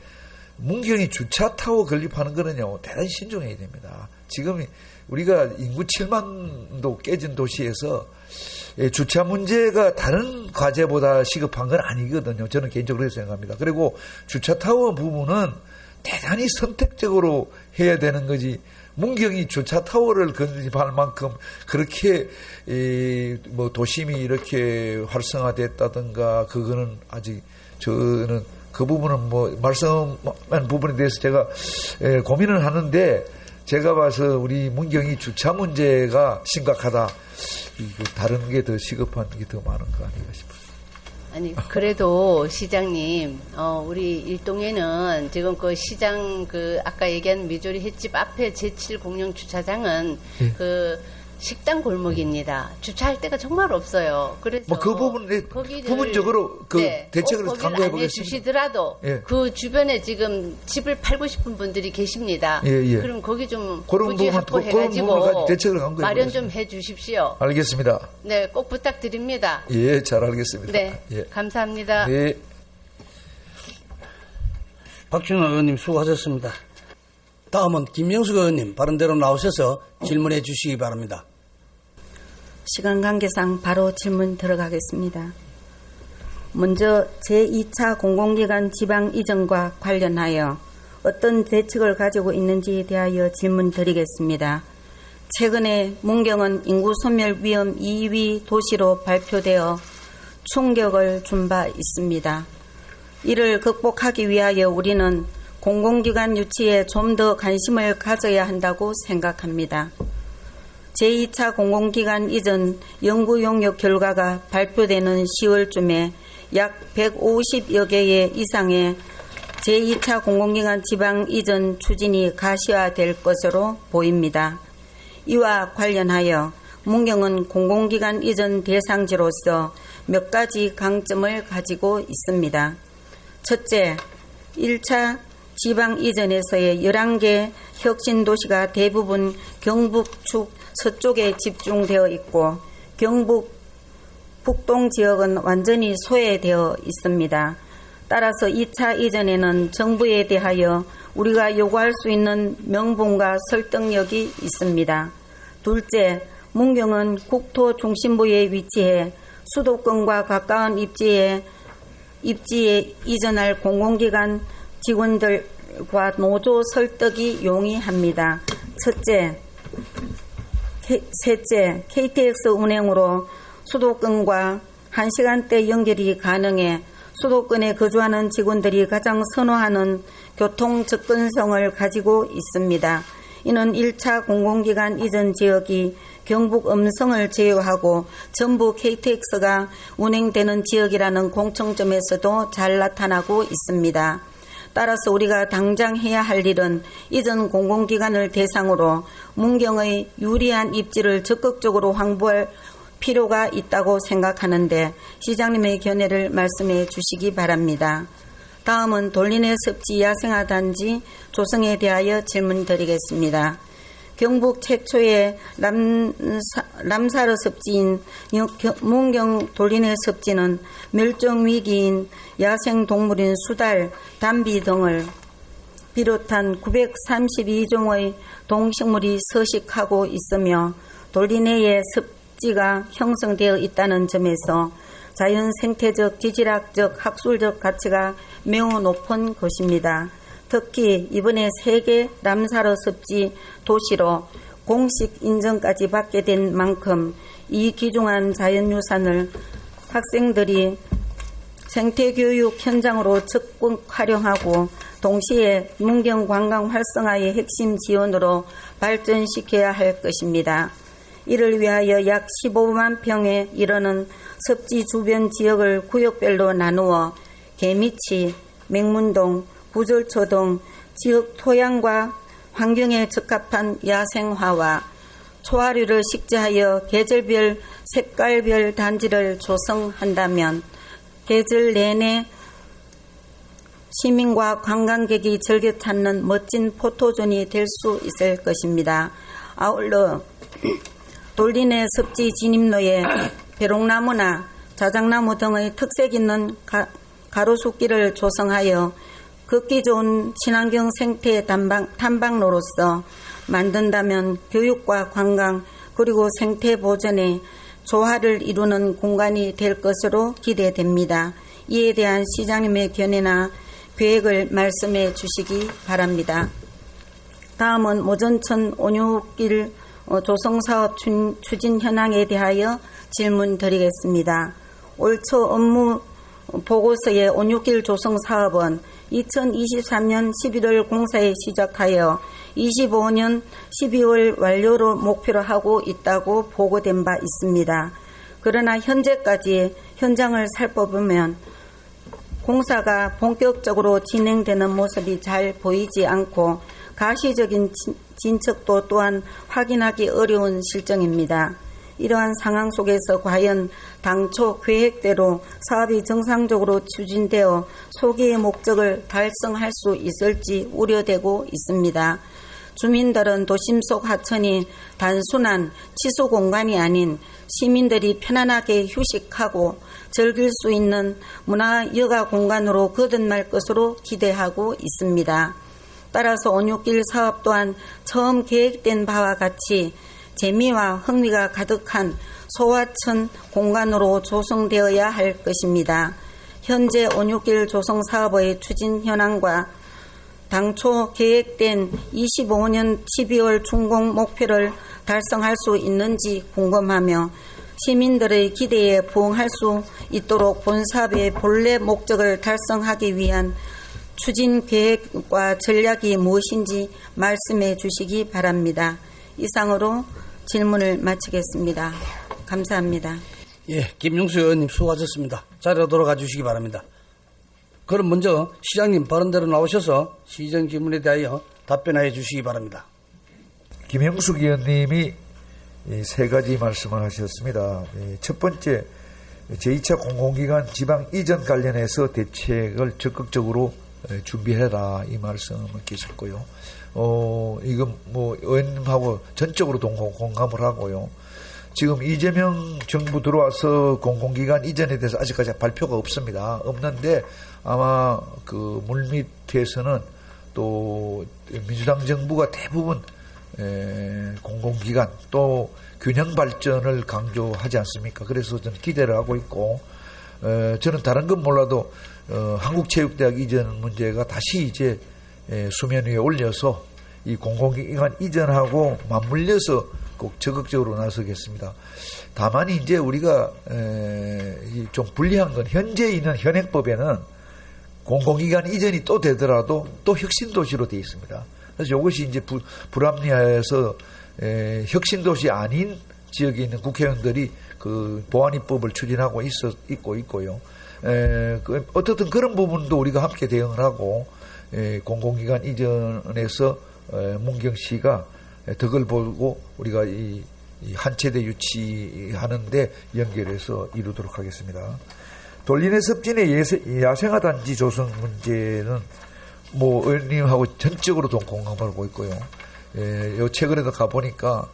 문경이 주차 타워 건립하는 거는요, 대단히 신중해야 됩니다. 지금 우리가 인구 7만도 깨진 도시에서 주차 문제가 다른 과제보다 시급한 건 아니거든요. 저는 개인적으로 그렇게 생각합니다. 그리고 주차 타워 부분은 대단히 선택적으로 해야 되는 거지. 문경이 주차 타워를 건립할 만큼 그렇게 뭐 도심이 이렇게 활성화됐다든가 그거는 아직 저는 그 부분은 뭐 말씀한 부분에 대해서 제가 고민을 하는데 제가 봐서 우리 문경이 주차 문제가 심각하다. 다른 게 더 시급한 게 더 많은 거 아닌가 싶어요. 아니, 그래도 시장님, 우리 일동에는 지금 그 시장 그 아까 얘기한 미조리 횟집 앞에 제7 공영 주차장은 그 식당 골목입니다. 주차할 데가 정말 없어요. 그래서 뭐 그 부분에 부분적으로 그 대책을 강구해 보겠습니다. 주시더라도 그 주변에 지금 집을 팔고 싶은 분들이 계십니다. 그럼 거기 좀 부지 확보해가지고 대책을 강구해 마련 좀 해주십시오. 알겠습니다. 네, 꼭 부탁드립니다. 예, 잘 알겠습니다. 네, 감사합니다. 네. 박준호 의원님 수고하셨습니다. 다음은 김명숙 의원님 바른대로 나오셔서 질문해 주시기 바랍니다. 시간 관계상 바로 질문 들어가겠습니다. 먼저 제2차 공공기관 지방 이전과 관련하여 어떤 대책을 가지고 있는지에 대하여 질문 드리겠습니다. 최근에 문경은 인구 소멸 위험 2위 도시로 발표되어 충격을 준 바 있습니다. 이를 극복하기 위하여 우리는 공공기관 유치에 좀 더 관심을 가져야 한다고 생각합니다. 제2차 공공기관 이전 연구 용역 결과가 발표되는 10월쯤에 약 150여 개 이상의 제2차 공공기관 지방 이전 추진이 가시화될 것으로 보입니다. 이와 관련하여 문경은 공공기관 이전 대상지로서 몇 가지 강점을 가지고 있습니다. 첫째, 1차 지방 이전에서의 11개 혁신 도시가 대부분 경북 축 서쪽에 집중되어 있고 경북 북동 지역은 완전히 소외되어 있습니다. 따라서 2차 이전에는 정부에 대하여 우리가 요구할 수 있는 명분과 설득력이 있습니다. 둘째, 문경은 국토 중심부에 위치해 수도권과 가까운 입지에 이전할 공공기관 직원들과 노조 설득이 용이합니다. 셋째, KTX 운행으로 수도권과 1시간대 연결이 가능해 수도권에 거주하는 직원들이 가장 선호하는 교통 접근성을 가지고 있습니다. 이는 1차 공공기관 이전 지역이 경북 음성을 제외하고 전부 KTX가 운행되는 지역이라는 공통점에서도 잘 나타나고 있습니다. 따라서 우리가 당장 해야 할 일은 이전 공공기관을 대상으로 문경의 유리한 입지를 적극적으로 홍보할 필요가 있다고 생각하는데 시장님의 견해를 말씀해 주시기 바랍니다. 다음은 돌리네 섭지 야생화단지 조성에 대하여 질문드리겠습니다. 경북 최초의 람사르 섭지인 문경 돌리네 섭지는 멸종위기인 야생동물인 수달, 담비 등을 비롯한 932종의 동식물이 서식하고 있으며 돌리네의 섭지가 형성되어 있다는 점에서 자연 생태적, 지질학적, 학술적 가치가 매우 높은 것입니다. 특히 이번에 세계 람사르 섭지 도시로 공식 인정까지 받게 된 만큼 이 귀중한 자연유산을 학생들이 생태교육 현장으로 적극 활용하고 동시에 문경 관광 활성화의 핵심 지원으로 발전시켜야 할 것입니다. 이를 위하여 약 15만 평에 이르는 섭지 주변 지역을 구역별로 나누어 개미치, 맹문동, 부절초 등 지역 토양과 환경에 적합한 야생화와 초하류를 식재하여 계절별 색깔별 단지를 조성한다면 계절 내내 시민과 관광객이 즐겨 찾는 멋진 포토존이 될 수 있을 것입니다. 아울러 돌리네 섭지 진입로에 벼롱나무나 자작나무 등의 특색 있는 가로수길을 조성하여 걷기 좋은 친환경 생태 탐방로로서 만든다면 교육과 관광 그리고 생태 보존에 조화를 이루는 공간이 될 것으로 기대됩니다. 이에 대한 시장님의 견해나 계획을 말씀해 주시기 바랍니다. 다음은 모전천 온유길 조성사업 추진 현황에 대하여 질문드리겠습니다. 올 초 업무 보고서의 온유길 조성 사업은 2023년 11월 공사에 시작하여 25년 12월 완료로 목표로 하고 있다고 보고된 바 있습니다. 그러나 현재까지 현장을 살펴보면 공사가 본격적으로 진행되는 모습이 잘 보이지 않고 가시적인 진척도 또한 확인하기 어려운 실정입니다. 이러한 상황 속에서 과연 당초 계획대로 사업이 정상적으로 추진되어 소기의 목적을 달성할 수 있을지 우려되고 있습니다. 주민들은 도심 속 하천이 단순한 치수 공간이 아닌 시민들이 편안하게 휴식하고 즐길 수 있는 문화 여가 공간으로 거듭날 것으로 기대하고 있습니다. 따라서 온유길 사업 또한 처음 계획된 바와 같이 재미와 흥미가 가득한 소화천 공간으로 조성되어야 할 것입니다. 현재 온유길 조성 사업의 추진 현황과 당초 계획된 25년 12월 준공 목표를 달성할 수 있는지 궁금하며 시민들의 기대에 부응할 수 있도록 본사업의 본래 목적을 달성하기 위한 추진 계획과 전략이 무엇인지 말씀해 주시기 바랍니다. 이상으로 질문을 마치겠습니다. 감사합니다. 예, 김용수 의원님 수고하셨습니다. 자리로 돌아가 주시기 바랍니다. 그럼 먼저 시장님 발언대로 나오셔서 시정 질문에 대하여 답변해 주시기 바랍니다. 김형숙 의원님이 세 가지 말씀을 하셨습니다. 첫 번째, 제2차 공공기관 지방 이전 관련해서 대책을 적극적으로 준비해라 이 말씀을 계셨고요. 이건 의원님하고 전적으로 공감을 하고요. 지금 이재명 정부 들어와서 공공기관 이전에 대해서 아직까지 발표가 없습니다. 없는데 아마 그 물밑에서는 또 민주당 정부가 대부분 공공기관 또 균형 발전을 강조하지 않습니까? 그래서 저는 기대를 하고 있고, 저는 다른 건 몰라도 한국체육대학 이전 문제가 다시 이제 수면 위에 올려서 이 공공기관 이전하고 맞물려서 꼭 적극적으로 나서겠습니다. 다만 이제 우리가 좀 불리한 건 현재 있는 현행법에는 공공기관 이전이 또 되더라도 또 혁신도시로 되어 있습니다. 그래서 이것이 이제 불합리해서 혁신도시 아닌 지역에 있는 국회의원들이 그 보안입법을 추진하고 있고요. 어떻든 그런 부분도 우리가 함께 대응을 하고 공공기관 이전에서 문경 씨가 덕을 보고 우리가 이 한체대 유치하는데 연결해서 이루도록 하겠습니다. 돌리네 섭진의 야생화 단지 조성 문제는 뭐 의원님하고 전적으로 좀 공감하고 있고요. 요 최근에도 가보니까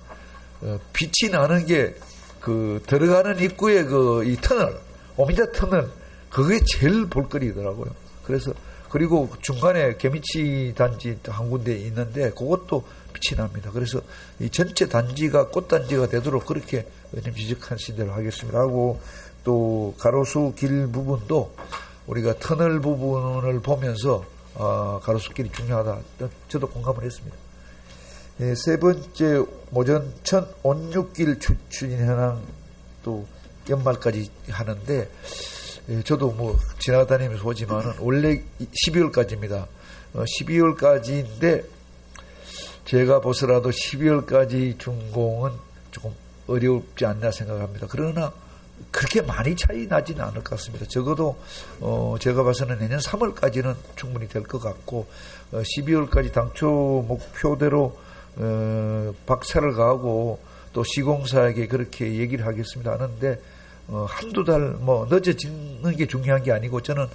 빛이 나는 게 그 들어가는 입구에 그 이 터널, 오미자 터널, 그게 제일 볼거리더라고요. 그래서 그리고 중간에 개미치 단지 한 군데 있는데 그것도 빛이 납니다. 그래서 이 전체 단지가 꽃단지가 되도록 그렇게 의원님 지적하신 대로 하겠습니다. 하고 또 가로수 길 부분도 우리가 터널 부분을 보면서 가로수길이 중요하다. 저도 공감을 했습니다. 세 번째 모전천 온육길 추진 현황 또 연말까지 하는데 저도 뭐 지나다니면서 보지만은 원래 12월까지입니다. 12월까지인데 제가 보서라도 12월까지 준공은 조금 어렵지 않나 생각합니다. 그러나 그렇게 많이 차이 나지는 않을 것 같습니다. 적어도 제가 봐서는 내년 3월까지는 충분히 될 것 같고 12월까지 당초 목표대로 박차를 가하고 또 시공사에게 그렇게 얘기를 하겠습니다 하는데 한두 달 뭐 늦어지는 게 중요한 게 아니고 저는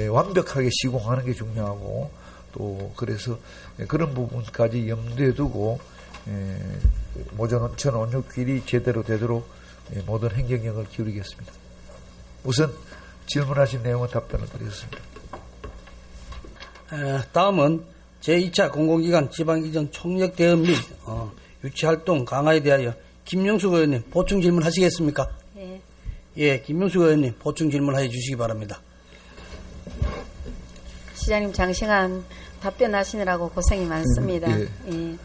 완벽하게 시공하는 게 중요하고 또 그래서 그런 부분까지 염두에 두고 모전천 온육길이 제대로 되도록 모든 행정력을 기울이겠습니다. 우선 질문하신 내용은 답변을 드리겠습니다. 다음은 제2차 공공기관 지방이전 총력 대응 및 유치활동 강화에 대하여 김명숙 의원님 보충 질문하시겠습니까? 네. 예, 김명숙 의원님 보충 질문해 주시기 바랍니다. 시장님 장시간 답변하시느라고 고생이 많습니다. 예. 예.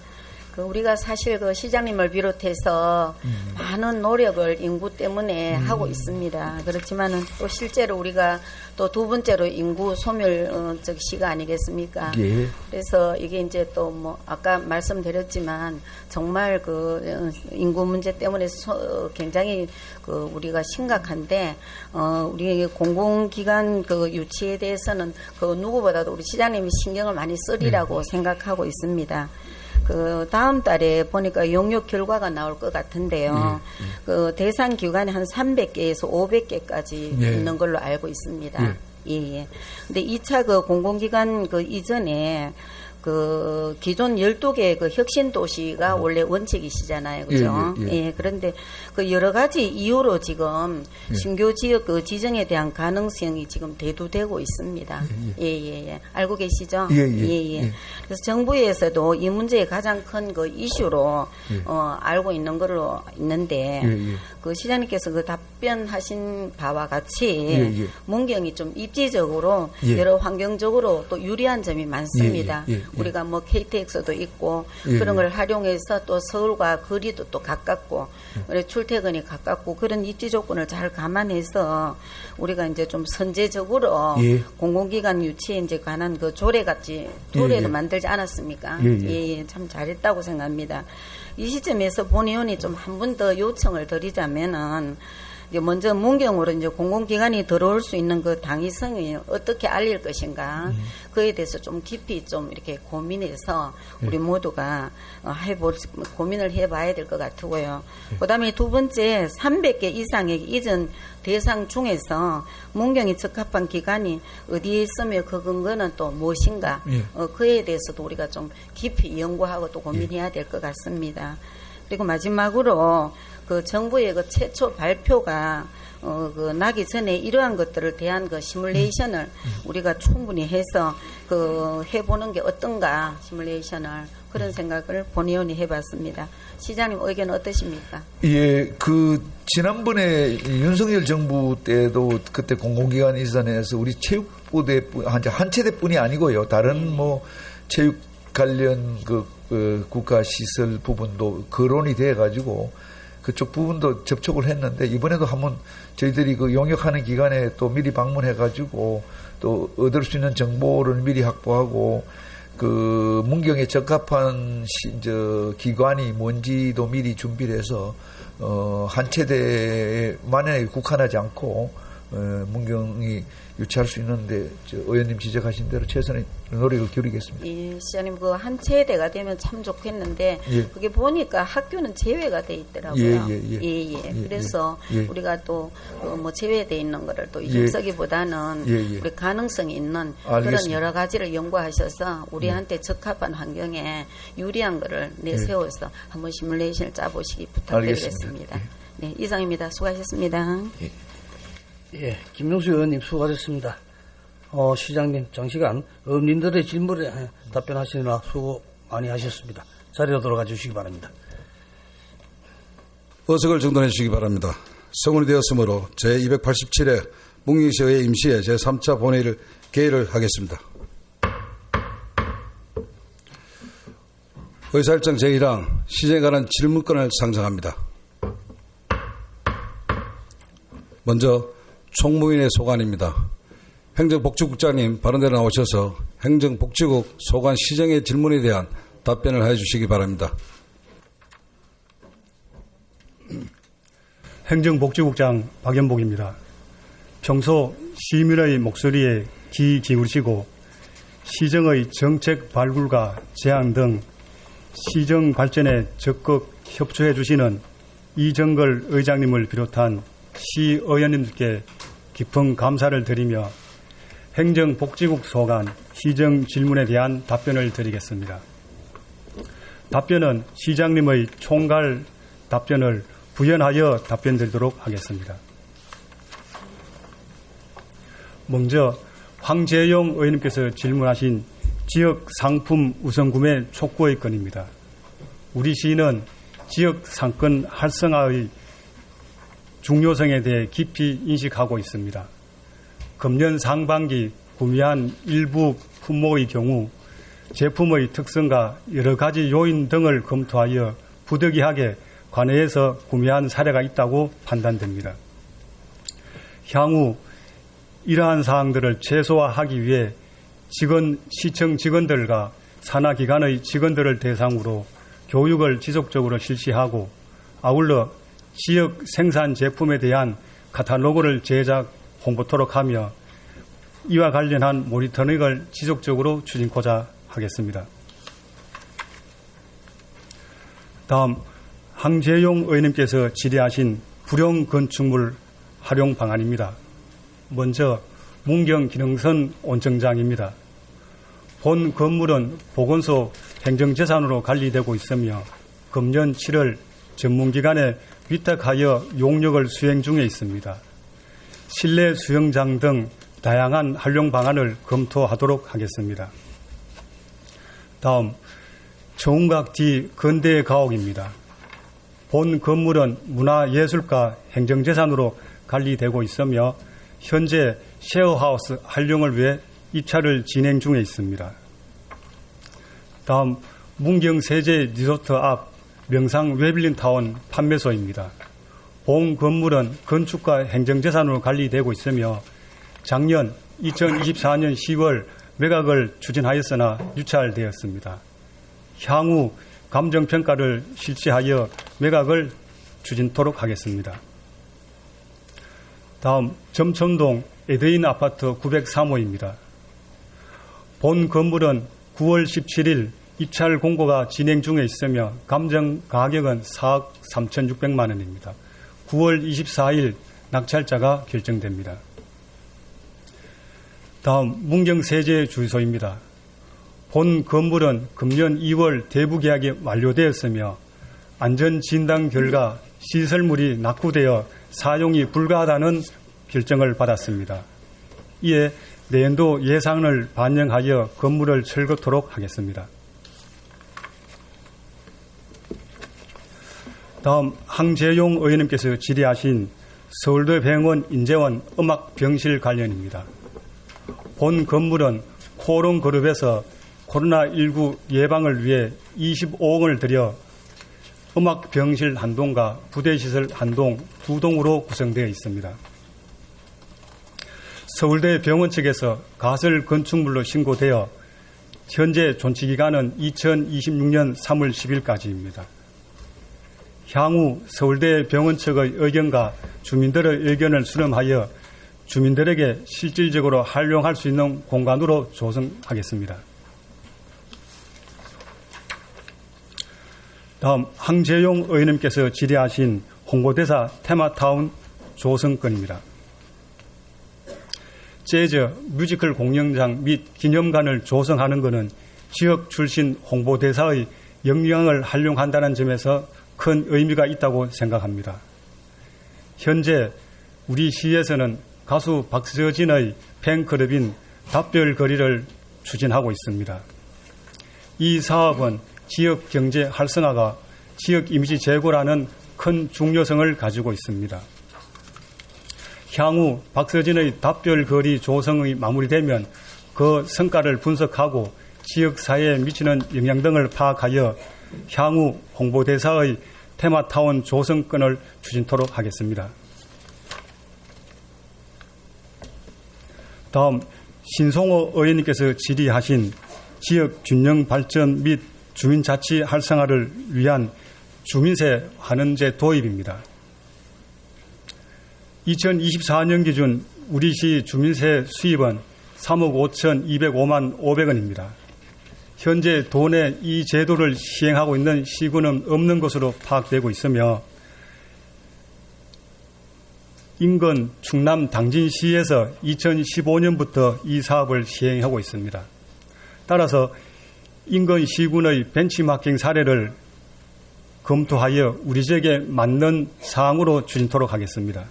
우리가 사실 시장님을 비롯해서 많은 노력을 인구 때문에 하고 있습니다. 그렇지만은 또 실제로 우리가 또 두 번째로 인구 소멸 시가 아니겠습니까? 예. 그래서 이게 이제 또 뭐 아까 말씀드렸지만 정말 인구 문제 때문에 굉장히 우리가 심각한데 우리 공공기관 유치에 대해서는 누구보다도 우리 시장님이 신경을 많이 쓰리라고 생각하고 있습니다. 다음 달에 보니까 용역 결과가 나올 것 같은데요. 대상 기관이 한 300개에서 500개까지 있는 걸로 알고 있습니다. 예. 근데 2차 공공기관 이전에 기존 12개 혁신 도시가 원래 원칙이시잖아요. 그죠? 예. 그런데 여러 가지 이유로 지금 신규 지역 지정에 대한 가능성이 지금 대두되고 있습니다. 예. 알고 계시죠? 예. 그래서 정부에서도 이 문제의 가장 큰 이슈로 알고 있는 걸로 있는데 시장님께서 답변하신 바와 같이 문경이 좀 입지적으로 여러 환경적으로 또 유리한 점이 많습니다. 우리가 뭐 KTX도 있고 그런 걸 활용해서 또 서울과 거리도 또 가깝고 출퇴근이 가깝고 그런 입지 조건을 잘 감안해서 우리가 이제 좀 선제적으로 공공기관 유치에 이제 관한 조례도 만들지 않았습니까? 예. 참 잘했다고 생각합니다. 이 시점에서 본 의원이 좀 한 번 더 요청을 드리자면은 먼저 문경으로 이제 공공기관이 들어올 수 있는 당위성이 어떻게 알릴 것인가 그에 대해서 좀 깊이 좀 이렇게 고민해서 우리 모두가 고민을 해봐야 될 것 같고요. 그다음에 두 번째 300개 이상의 이전 대상 중에서 문경이 적합한 기관이 어디에 있으며 그 근거는 또 무엇인가 그에 대해서도 우리가 좀 깊이 연구하고 또 고민해야 될 것 같습니다. 그리고 마지막으로 그 정부의 그 최초 발표가 그 나기 전에 이러한 것들을 대한 그 시뮬레이션을 우리가 충분히 해서 그 해보는 게 어떤가 시뮬레이션을 그런 생각을 본의원이 해봤습니다. 시장님 의견 어떠십니까? 예, 그 지난번에 윤석열 정부 때도 그때 공공기관 이전에서 우리 체육부대 한 체대뿐이 아니고요. 다른 뭐 체육 관련 그 국가시설 부분도 거론이 돼 가지고 그쪽 부분도 접촉을 했는데 이번에도 한번 저희들이 그 용역하는 기관에 또 미리 방문해 가지고 또 얻을 수 있는 정보를 미리 확보하고 그 문경에 적합한 기관이 뭔지도 미리 준비를 해서 한 체대만에 국한하지 않고 문경이 유치할 수 있는데 의원님 지적하신 대로 최선의 노력을 기울이겠습니다. 예, 시장님 그 한 체대가 되면 참 좋겠는데 예. 그게 보니까 학교는 제외가 돼 있더라고요. 예. 그래서 예. 우리가 또 뭐 제외돼 있는 거를 또 예. 이중서기보다는 예. 우리 가능성이 있는 알겠습니다. 그런 여러 가지를 연구하셔서 우리한테 적합한 환경에 유리한 거를 내세워서 한번 시뮬레이션을 짜보시기 부탁드리겠습니다. 알겠습니다. 네, 이상입니다. 수고하셨습니다. 예, 김명수 의원님 수고하셨습니다. 시장님 장시간 의원님들의 질문에 답변하시느라 수고 많이 하셨습니다. 자리로 돌아가 주시기 바랍니다. 어석을 정돈해 주시기 바랍니다. 성원이 되었으므로 제287회 문경시의회 임시회 제3차 본회의를 개의를 하겠습니다. 의사일정 제1항 시정에 관한 질문권을 상정합니다. 먼저 총무위원회 소관입니다. 행정복지국장님 발언대로 나오셔서 행정복지국 소관 시정의 질문에 대한 답변을 해주시기 바랍니다. 행정복지국장 박연복입니다. 평소 시민의 목소리에 귀 기울이시고 시정의 정책 발굴과 제안 등 시정 발전에 적극 협조해 주시는 이정걸 의장님을 비롯한 시의원님들께 깊은 감사를 드리며 행정복지국 소관 시정 질문에 대한 답변을 드리겠습니다. 답변은 시장님의 총괄 답변을 부연하여 답변 드리도록 하겠습니다. 먼저 황재용 의원님께서 질문하신 지역 상품 우선 구매 촉구의 건입니다. 우리 시는 지역 상권 활성화의 중요성에 대해 깊이 인식하고 있습니다. 금년 상반기 구매한 일부 품목의 경우 제품의 특성과 여러 가지 요인 등을 검토하여 부득이하게 관내에서 구매한 사례가 있다고 판단됩니다. 향후 이러한 사항들을 최소화하기 위해 시청 직원들과 산하기관의 직원들을 대상으로 교육을 지속적으로 실시하고 아울러 지역 생산 제품에 대한 카탈로그를 제작 홍보토록 하며 이와 관련한 모니터링을 지속적으로 추진코자 하겠습니다. 다음 황재용 의원님께서 질의하신 불용 건축물 활용 방안입니다. 먼저 문경 기능선 온천장입니다. 본 건물은 보건소 행정재산으로 관리되고 있으며 금년 7월 전문기관에 위탁하여 용역을 수행 중에 있습니다. 실내 수영장 등 다양한 활용 방안을 검토하도록 하겠습니다. 다음 청운각 뒤 건대 가옥입니다. 본 건물은 문화예술가 행정재산으로 관리되고 있으며 현재 셰어하우스 활용을 위해 입찰을 진행 중에 있습니다. 다음 문경세제 리조트 앞 명상 웨빌린타운 판매소입니다. 본 건물은 건축가 행정재산으로 관리되고 있으며 작년 2024년 10월 매각을 추진하였으나 유찰되었습니다. 향후 감정평가를 실시하여 매각을 추진토록 하겠습니다. 다음 점천동 에드인 아파트 903호입니다. 본 건물은 9월 17일 입찰 공고가 진행 중에 있으며 감정 가격은 4억 3,600만 원입니다. 9월 24일 낙찰자가 결정됩니다. 다음 문경세제 주유소입니다. 본 건물은 금년 2월 대부 계약이 완료되었으며 안전진단 결과 시설물이 낙후되어 사용이 불가하다는 결정을 받았습니다. 이에 내년도 예산을 반영하여 건물을 철거토록 하겠습니다. 다음 황재용 의원님께서 질의하신 서울대 병원 인재원 음악병실 관련입니다. 본 건물은 코롱그룹에서 코로나19 예방을 위해 25억을 들여 음악병실 한 동과 부대시설 한 동, 두 동으로 구성되어 있습니다. 서울대 병원 측에서 가설 건축물로 신고되어 현재 존치기간은 2026년 3월 10일까지입니다. 향후 서울대 병원 측의 의견과 주민들의 의견을 수렴하여 주민들에게 실질적으로 활용할 수 있는 공간으로 조성하겠습니다. 다음 황재용 의원님께서 질의하신 홍보대사 테마타운 조성건입니다. 재즈, 뮤지컬 공연장 및 기념관을 조성하는 것은 지역 출신 홍보대사의 역량을 활용한다는 점에서 큰 의미가 있다고 생각합니다. 현재 우리 시에서는 가수 박서진의 팬클럽인 답별거리를 추진하고 있습니다. 이 사업은 지역 경제 활성화가 지역 이미지 제고라는 큰 중요성을 가지고 있습니다. 향후 박서진의 답별거리 조성이 마무리되면 그 성과를 분석하고 지역사회에 미치는 영향 등을 파악하여 향후 홍보대사의 테마타운 조성건을 추진토록 하겠습니다. 다음 신송호 의원님께서 질의하신 지역 균형 발전 및 주민자치 활성화를 위한 주민세 환원제 도입입니다. 2024년 기준 우리시 주민세 수입은 3억 5,205만 500원입니다. 현재 도내 이 제도를 시행하고 있는 시군은 없는 것으로 파악되고 있으며 인근 충남 당진시에서 2015년부터 이 사업을 시행하고 있습니다. 따라서 인근 시군의 벤치마킹 사례를 검토하여 우리 지역에 맞는 사항으로 추진토록 하겠습니다.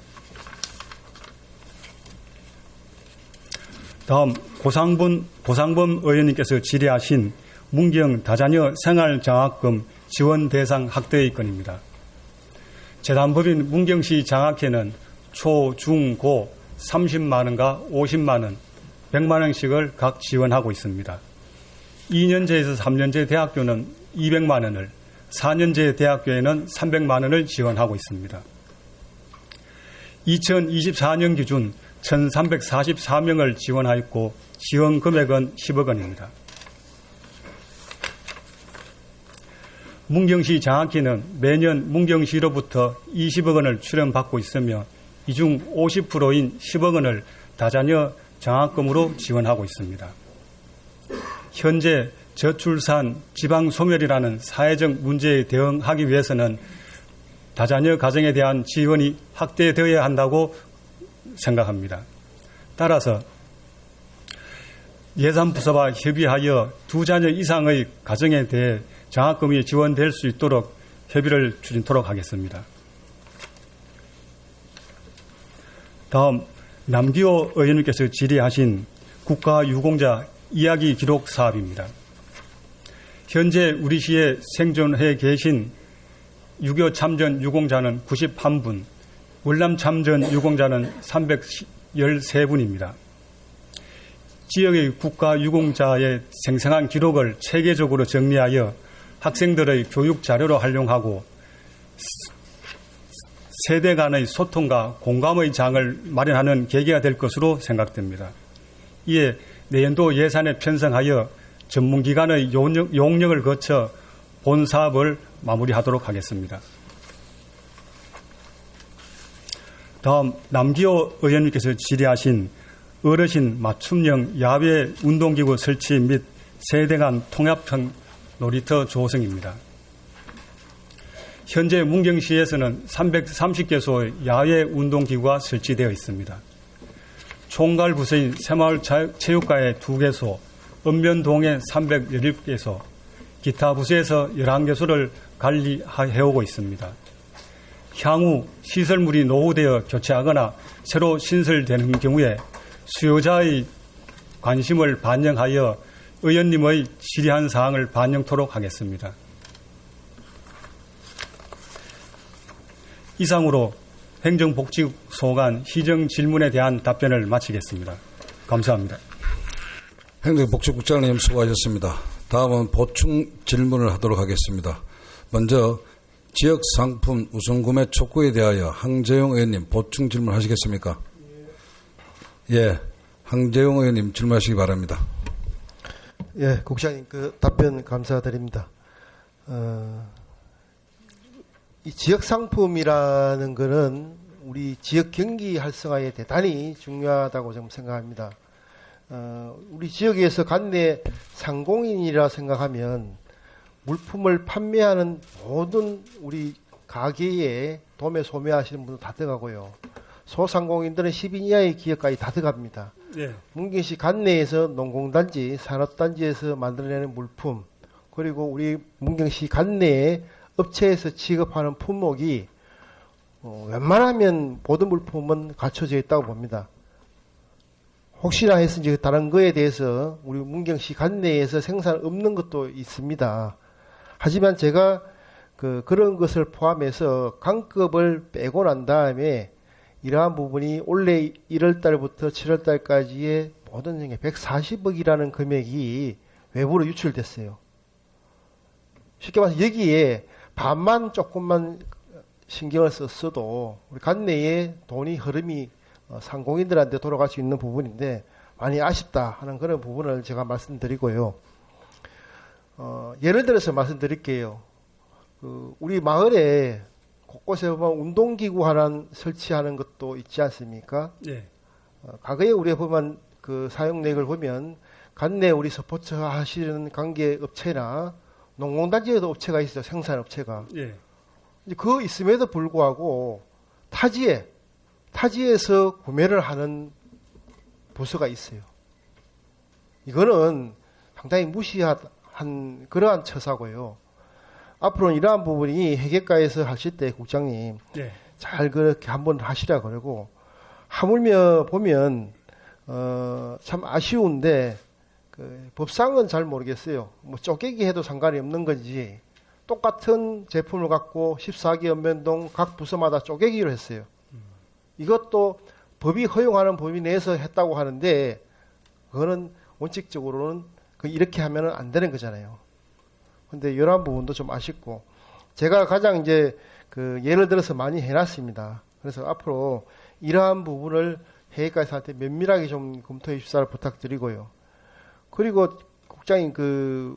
다음 고상범 의원님께서 질의하신 문경 다자녀 생활장학금 지원 대상 학대의 건입니다. 재단법인 문경시 장학회는 초, 중, 고 30만 원과 50만 원, 100만 원씩을 각 지원하고 있습니다. 2년제에서 3년제 대학교는 200만 원을, 4년제 대학교에는 300만 원을 지원하고 있습니다. 2024년 기준 1,344명을 지원하였고 지원 금액은 10억 원입니다. 문경시 장학회는 매년 문경시로부터 20억 원을 출연받고 있으며 이 중 50%인 10억 원을 다자녀 장학금으로 지원하고 있습니다. 현재 저출산, 지방소멸이라는 사회적 문제에 대응하기 위해서는 다자녀 가정에 대한 지원이 확대되어야 한다고 생각합니다. 따라서 예산부서와 협의하여 2자녀 이상의 가정에 대해 장학금이 지원될 수 있도록 협의를 추진토록 하겠습니다. 다음 남기호 의원님께서 질의하신 국가유공자 이야기 기록 사업입니다. 현재 우리 시에 생존해 계신 6.25 참전 유공자는 91분, 월남 참전 유공자는 313분입니다. 지역의 국가유공자의 생생한 기록을 체계적으로 정리하여 학생들의 교육 자료로 활용하고 세대 간의 소통과 공감의 장을 마련하는 계기가 될 것으로 생각됩니다. 이에 내년도 예산에 편성하여 전문기관의 용역을 거쳐 본 사업을 마무리하도록 하겠습니다. 다음 남기호 의원님께서 질의하신 어르신 맞춤형 야외 운동기구 설치 및 세대 간 통합형 놀이터 조성입니다. 현재 문경시에서는 330개소의 야외 운동기구가 설치되어 있습니다. 총괄 부서인 새마을체육관에 2개소, 읍면동에 317개소, 기타 부서에서 11개소를 관리해오고 있습니다. 향후 시설물이 노후되어 교체하거나 새로 신설되는 경우에 수요자의 관심을 반영하여 의원님의 질의한 사항을 반영토록 하겠습니다. 이상으로 행정복지국 소관 희정 질문에 대한 답변을 마치겠습니다. 감사합니다. 행정복지국장님 수고하셨습니다. 다음은 보충 질문을 하도록 하겠습니다. 먼저 지역상품 우선구매 촉구에 대하여 황재용 의원님 보충 질문 하시겠습니까? 예, 황재용 의원님 질문하시기 바랍니다. 예, 국장님 그 답변 감사드립니다. 이 지역 상품이라는 것은 우리 지역 경기 활성화에 대단히 중요하다고 저는 생각합니다. 우리 지역에서 관내 상공인이라 생각하면 물품을 판매하는 모든 우리 가게에 도매 소매하시는 분들 다 들어가고요. 소상공인들은 10인 이하의 기업까지 다 들어갑니다. 예. 문경시 관내에서 농공단지, 산업단지에서 만들어내는 물품, 그리고 우리 문경시 관내에 업체에서 취급하는 품목이 웬만하면 모든 물품은 갖춰져 있다고 봅니다. 혹시나 해서 이제 다른 거에 대해서 우리 문경시 관내에서 생산 없는 것도 있습니다. 하지만 제가 그런 것을 포함해서 강급을 빼고 난 다음에 이러한 부분이 올해 1월 달부터 7월 달까지의 모든 중에 140억이라는 금액이 외부로 유출됐어요. 쉽게 말해서 여기에 반만 조금만 신경을 썼어도 우리 관내에 돈이 흐름이 상공인들한테 돌아갈 수 있는 부분인데 많이 아쉽다 하는 그런 부분을 제가 말씀드리고요. 예를 들어서 말씀드릴게요. 우리 마을에 곳곳에 보면 운동기구 하나 설치하는 것도 있지 않습니까? 예. 과거에 우리가 보면 그 사용액을 보면 관내 우리 스포츠 하시는 관계 업체나 농공단지에도 업체가 있어요. 생산업체가. 예. 그 있음에도 불구하고 타지에서 구매를 하는 부서가 있어요. 이거는 상당히 무시한 그러한 처사고요. 앞으로는 이러한 부분이 회계과에서 하실 때 국장님 예. 잘 그렇게 한번 하시라 그러고 하물며 보면 참 아쉬운데 법상은 잘 모르겠어요. 뭐 쪼개기 해도 상관이 없는 건지 똑같은 제품을 갖고 14기 연면동 각 부서마다 쪼개기로 했어요. 이것도 법이 허용하는 범위 내에서 했다고 하는데 그거는 원칙적으로는 이렇게 하면은 안 되는 거잖아요. 근데 이러한 부분도 좀 아쉽고 제가 가장 이제 예를 들어서 많이 해놨습니다. 그래서 앞으로 이러한 부분을 회계과에서한테 면밀하게 좀 검토해 주시기를 부탁드리고요. 그리고 국장님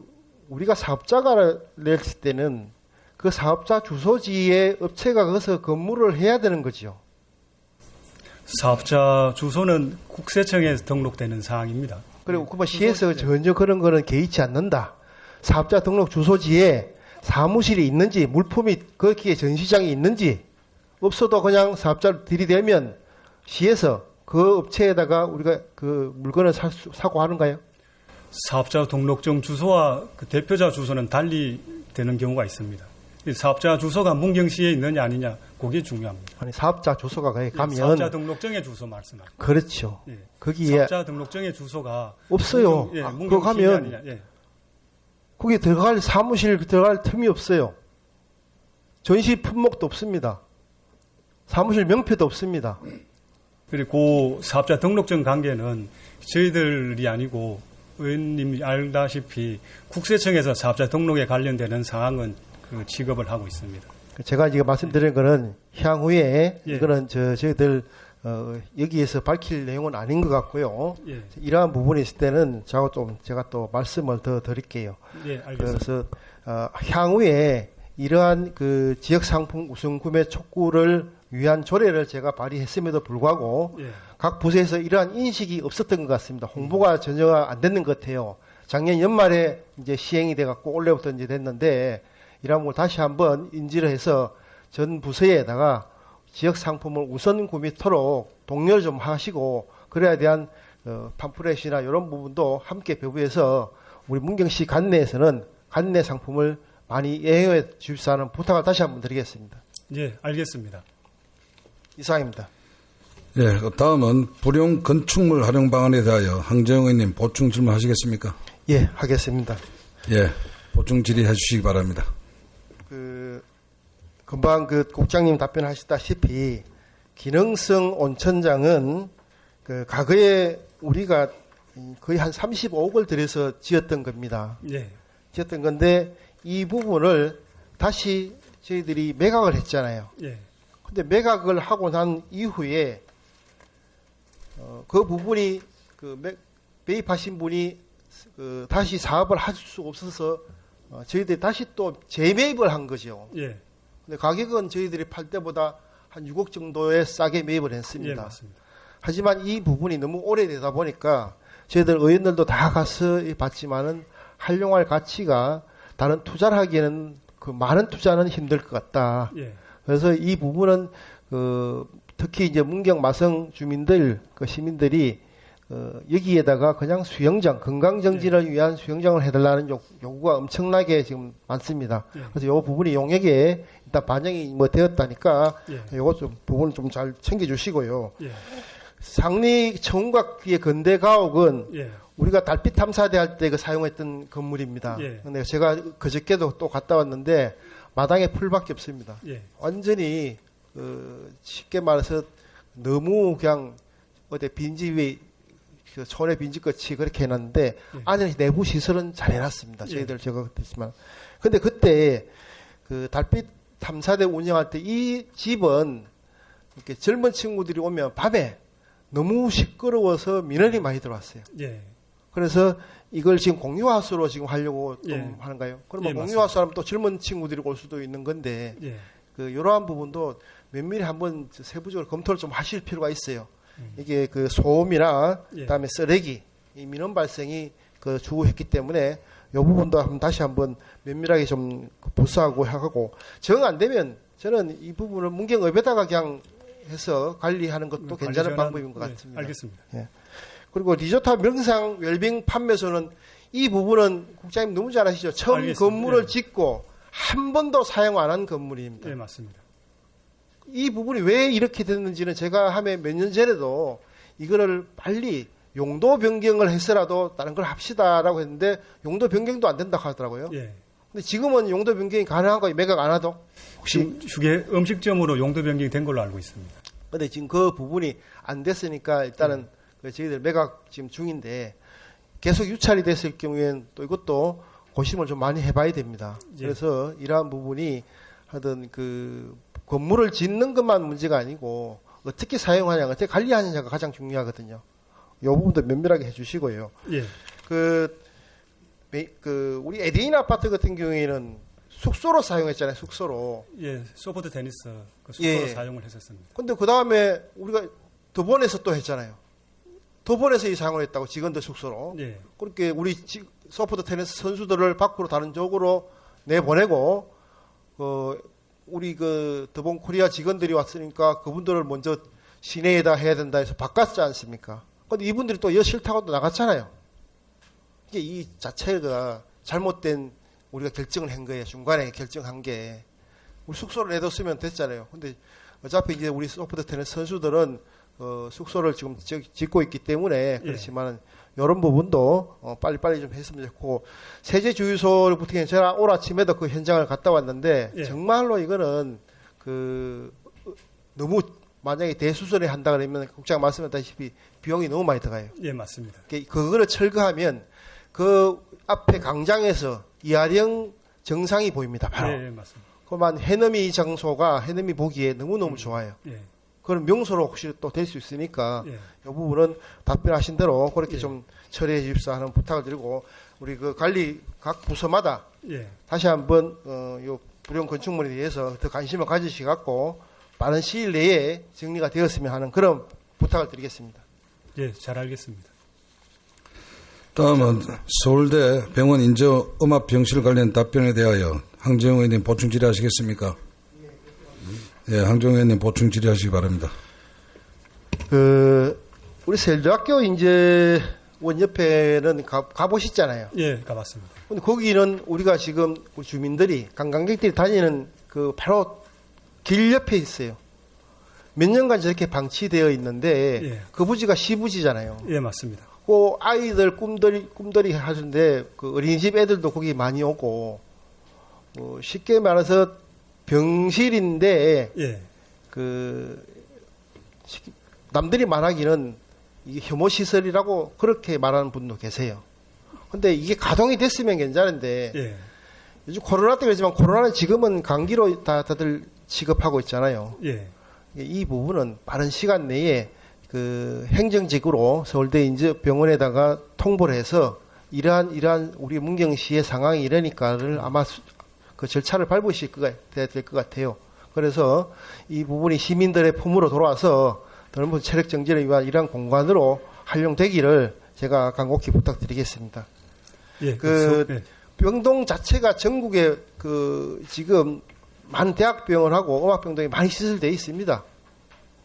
우리가 사업자가 냈을 때는 그 사업자 주소지에 업체가 거기서 근무를 해야 되는 거죠. 사업자 주소는 국세청에 등록되는 사항입니다. 그리고 그뭐 시에서 전혀 그런 거는 개의치 않는다. 사업자 등록 주소지에 사무실이 있는지 물품이 거기에 전시장이 있는지 없어도 그냥 사업자를 들이대면 시에서 그 업체에다가 우리가 그 물건을 사고 하는가요? 사업자 등록증 주소와 대표자 주소는 달리 되는 경우가 있습니다. 사업자 주소가 문경시에 있느냐 아니냐 그게 중요합니다. 아니 사업자 주소가 거기 가면 사업자 등록증의 주소 말씀합니다. 그렇죠. 예. 거기에 사업자 등록증의 주소가 없어요. 그거 가면 아니냐. 예. 거기 들어갈 사무실 들어갈 틈이 없어요. 전시 품목도 없습니다. 사무실 명패도 없습니다. 그리고 사업자 등록증 관계는 저희들이 아니고 의원님이 알다시피 국세청에서 사업자 등록에 관련되는 사항은 취급을 하고 있습니다. 제가 지금 말씀드린 거는 향후에 예. 이거는 저희들 여기에서 밝힐 내용은 아닌 것 같고요. 예. 이러한 부분이 있을 때는 제가 또 말씀을 더 드릴게요. 예, 알겠습니다. 그래서 향후에 이러한 지역 상품 우선 구매 촉구를 위한 조례를 제가 발의했음에도 불구하고 예. 각 부서에서 이러한 인식이 없었던 것 같습니다. 홍보가 전혀 안 됐는 것 같아요. 작년 연말에 이제 시행이 돼갖고 올해부터 이제 됐는데 이러한 걸 다시 한번 인지를 해서 전 부서에다가 지역 상품을 우선 구매토록 독려를 좀 하시고 그래야 대한 팜플렛이나 이런 부분도 함께 배부해서 우리 문경시 관내에서는 관내 상품을 많이 이해해 주십사 하는 부탁을 다시 한번 드리겠습니다. 예, 알겠습니다. 이상입니다. 예, 다음은 불용 건축물 활용 방안에 대하여 황재용 의원님 보충 질문하시겠습니까? 예, 하겠습니다. 예, 보충 질의해 주시기 바랍니다. 금방 국장님 답변하셨다시피 기능성 온천장은 과거에 우리가 거의 한 35억을 들여서 지었던 겁니다. 예, 지었던 건데 이 부분을 다시 저희들이 매각을 했잖아요. 예, 근데 매각을 하고 난 이후에 그 부분이 매입하신 분이 다시 사업을 할 수 없어서 저희들이 다시 또 재매입을 한 거죠. 예, 근데 가격은 저희들이 팔 때보다 한 6억 정도에 싸게 매입을 예, 했습니다. 맞습니다. 하지만 이 부분이 너무 오래되다 보니까 저희들 의원들도 다 가서 봤지만은 활용할 가치가 다른 투자를 하기에는 많은 투자는 힘들 것 같다. 예, 그래서 이 부분은 특히 이제 문경 마성 주민들 시민들이 여기에다가 그냥 수영장 건강정진을 위한 수영장을 해달라는 요구가 엄청나게 지금 많습니다. 예. 그래서 요 부분이 용역에 일단 반영이 되었다니까 예. 요거 좀 부분 좀 잘 챙겨주시고요. 예, 상리 청운각의 건대 가옥은 예, 우리가 달빛 탐사대 할 때 사용했던 건물입니다. 예. 근데 제가 그저께도 또 갔다 왔는데 마당에 풀밖에 없습니다. 예, 완전히 쉽게 말해서 너무 그냥 어디 빈집 위에 촌의 빈집같이 그렇게 해놨는데 안에 내부 시설은 잘 해놨습니다. 저희들 제가 그랬지만 근데 그때 달빛 탐사대 운영할 때 이 집은 이렇게 젊은 친구들이 오면 밤에 너무 시끄러워서 민원이 많이 들어왔어요. 예, 그래서 이걸 지금 공유하우스로 지금 하려고 좀 예. 하는가요? 그러면 예, 공유하우스 하면 또 젊은 친구들이 올 수도 있는 건데 예, 이러한 부분도 면밀히 한번 세부적으로 검토를 좀 하실 필요가 있어요. 이게 소음이나 예. 그다음에 쓰레기 이 민원 발생이 주구했기 때문에 이 부분도 다시 한번 면밀하게 좀 보수하고 하고 정 안 되면 저는 이 부분을 문경읍에다가 그냥 해서 관리하는 것도 괜찮은 방법인 것 같습니다. 알겠습니다. 그리고 리조트 명상 웰빙 판매소는 이 부분은 국장님 너무 잘 아시죠? 처음 알겠습니다. 건물을 예. 짓고 한 번도 사용 안 한 건물입니다. 예, 맞습니다. 이 부분이 왜 이렇게 됐는지는 제가 몇 년 전에도 이거를 빨리 용도 변경을 해서라도 다른 걸 합시다라고 했는데 용도 변경도 안 된다고 하더라고요. 예. 근데 지금은 용도 변경이 가능한 거예요. 매각 안 하도? 혹시 지금 휴게 음식점으로 용도 변경이 된 걸로 알고 있습니다. 근데 지금 그 부분이 안 됐으니까 일단은 저희들 매각 지금 중인데 계속 유찰이 됐을 경우에는 또 이것도 고심을 좀 많이 해봐야 됩니다. 예. 그래서 이러한 부분이 하여튼 건물을 짓는 것만 문제가 아니고 어떻게 사용하냐, 어떻게 관리하느냐가 가장 중요하거든요. 이 부분도 면밀하게 해주시고요. 예, 우리 에데인 아파트 같은 경우에는 숙소로 사용했잖아요. 숙소로. 예, 소프트 테니스 숙소로 예. 사용을 했었습니다. 근데 그 다음에 우리가 더본에서 또 했잖아요. 더본에서 이 사용을 했다고 직원들 숙소로. 예, 그렇게 우리 소프트 테니스 선수들을 밖으로 다른 쪽으로 내보내고 우리 더본 코리아 직원들이 왔으니까 그분들을 먼저 시내에다 해야 된다 해서 바꿨지 않습니까? 근데 이분들이 또 싫다고 또 나갔잖아요. 이게 이 자체가 잘못된 우리가 결정을 한 거예요. 중간에 결정한 게. 우리 숙소를 내뒀으면 됐잖아요. 근데 어차피 이제 우리 소프트 테니스 선수들은 숙소를 지금 짓고 있기 때문에 그렇지만 이런 부분도 빨리빨리 좀 했으면 좋고 세제 주유소를 부팅해 제가 오늘 아침에도 그 현장을 갔다 왔는데 예. 정말로 이거는 너무 만약에 대수선에 한다 그러면 국장 말씀하셨다시피 비용이 너무 많이 들어가요. 예, 맞습니다. 그거를 철거하면 그 앞에 강장에서 이하령 정상이 보입니다. 바로. 예, 맞습니다. 그만 해넘이 장소가 해넘이 보기에 너무너무 좋아요. 예, 그런 명소로 혹시 또 될 수 있으니까 예. 이 부분은 답변하신 대로 그렇게 예. 좀 처리해 주십사 하는 부탁을 드리고 우리 관리 각 부서마다 예, 다시 한번 요 불용 건축물에 대해서 더 관심을 가지시 갖고 빠른 시일 내에 정리가 되었으면 하는 그런 부탁을 드리겠습니다. 예, 잘 알겠습니다. 다음은 서울대 병원 인저 음압병실 관련 답변에 대하여 황재용 의원님 보충 질의하시겠습니까? 예, 황재용 의원님 보충 질의하시기 바랍니다. 우리 세종대학교 이제 옆에는 가보셨잖아요. 예, 가봤습니다. 근데 거기는 우리가 지금 우리 주민들이 관광객들이 다니는 그 바로 길 옆에 있어요. 몇 년간 저렇게 방치되어 있는데 예. 그 부지가 시부지잖아요. 예, 맞습니다. 그 아이들 꿈돌이 하는데 그 어린이집 애들도 거기 많이 오고 쉽게 말해서 병실인데 예, 남들이 말하기는 이게 혐오 시설이라고 그렇게 말하는 분도 계세요. 근데 이게 가동이 됐으면 괜찮은데 예, 요즘 코로나 때 그렇지만 코로나는 지금은 감기로 다들 취급하고 있잖아요. 예, 이 부분은 빠른 시간 내에 그 행정직으로 서울대 인재병원에다가 통보를 해서 이러한 우리 문경시의 상황이 이러니까를 아마 그 절차를 밟으실 될 것 같아요. 그래서 이 부분이 시민들의 품으로 돌아와서 넓은 체력 정진을 위한 이러한 공간으로 활용되기를 제가 간곡히 부탁드리겠습니다. 예. 예. 병동 자체가 전국에 지금 많은 대학병원하고 음악병동이 많이 시설되어 있습니다.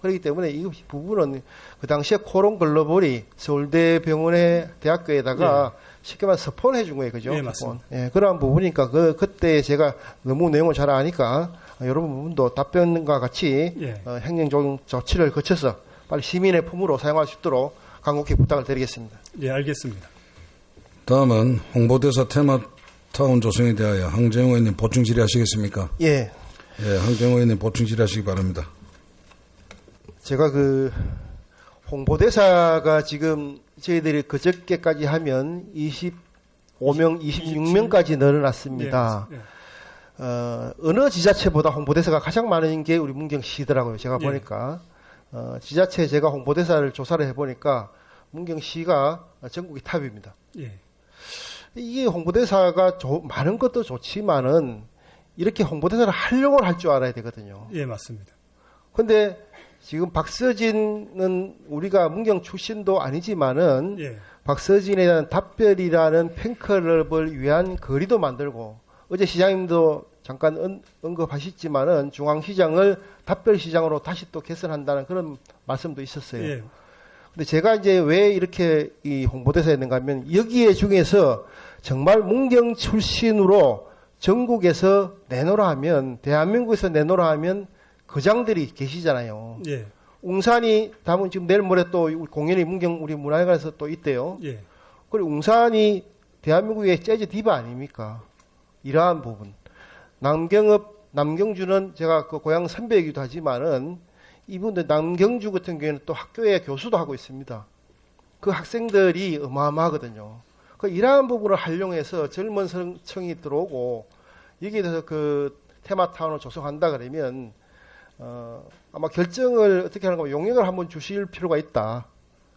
그렇기 때문에 이 부분은 그 당시에 코론 글로벌이 서울대 병원의 대학교에다가 쉽게 말해 스폰해 준 거예요. 그죠? 예, 맞습니다. 예, 그러한 부분이니까 그때 제가 너무 내용을 잘 아니까 여러분 부분도 답변과 같이 예. 행정 조치를 거쳐서 빨리 시민의 품으로 사용할 수 있도록 간곡히 부탁을 드리겠습니다. 예, 알겠습니다. 다음은 홍보대사 테마타운 조성에 대하여 황재용 의원님 보충 질의하시겠습니까? 예. 예, 황재용 의원님 보충 질의하시기 바랍니다. 제가 홍보대사가 지금 저희들이 그저께까지 하면 25명, 26명까지 늘어났습니다. 예, 어느 지자체보다 홍보대사가 가장 많은 게 우리 문경시더라고요. 제가 예. 보니까. 지자체 제가 홍보대사를 조사를 해보니까 문경시가 전국이 탑입니다. 예, 이게 홍보대사가 많은 것도 좋지만은 이렇게 홍보대사를 활용을 할 줄 알아야 되거든요. 예, 맞습니다. 근데 지금 박서진은 우리가 문경 출신도 아니지만은 예, 박서진에 대한 답별이라는 팬클럽을 위한 거리도 만들고 어제 시장님도 잠깐 언급하셨지만은 중앙시장을 답별시장으로 다시 또 개선한다는 그런 말씀도 있었어요. 예, 근데 제가 이제 왜 이렇게 이 홍보대사였는가 하면 여기에 중에서 정말 문경 출신으로 전국에서 내놓으라 하면 대한민국에서 내놓으라 하면 거장들이 계시잖아요. 예, 웅산이 다음 지금 내일 모레 또 공연이 문경 우리 문화회관에서 또 있대요. 예, 그리고 웅산이 대한민국의 재즈 디바 아닙니까? 이러한 부분. 남경주는 제가 그 고향 선배이기도 하지만은 이분들 남경주 같은 경우에는 또 학교에 교수도 하고 있습니다. 그 학생들이 어마어마하거든요. 이러한 부분을 활용해서 젊은 층이 들어오고 여기에 대해서 그 테마타운을 조성한다 그러면 아마 결정을 어떻게 하는가 용역을 한번 주실 필요가 있다.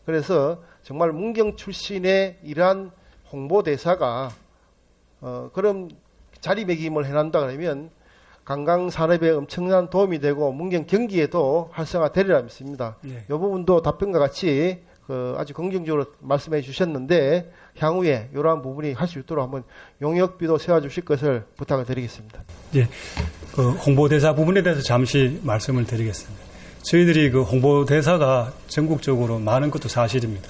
그래서 정말 문경 출신의 이러한 홍보대사가 그런 자리매김을 해난다 그러면 관광산업에 엄청난 도움이 되고 문경 경기에도 활성화되리라 믿습니다. 예. 이 부분도 답변과 같이 아주 긍정적으로 말씀해 주셨는데 향후에 이러한 부분이 할 수 있도록 한번 용역비도 세워주실 것을 부탁을 드리겠습니다. 예, 그 홍보대사 부분에 대해서 잠시 말씀을 드리겠습니다. 저희들이 그 홍보대사가 전국적으로 많은 것도 사실입니다.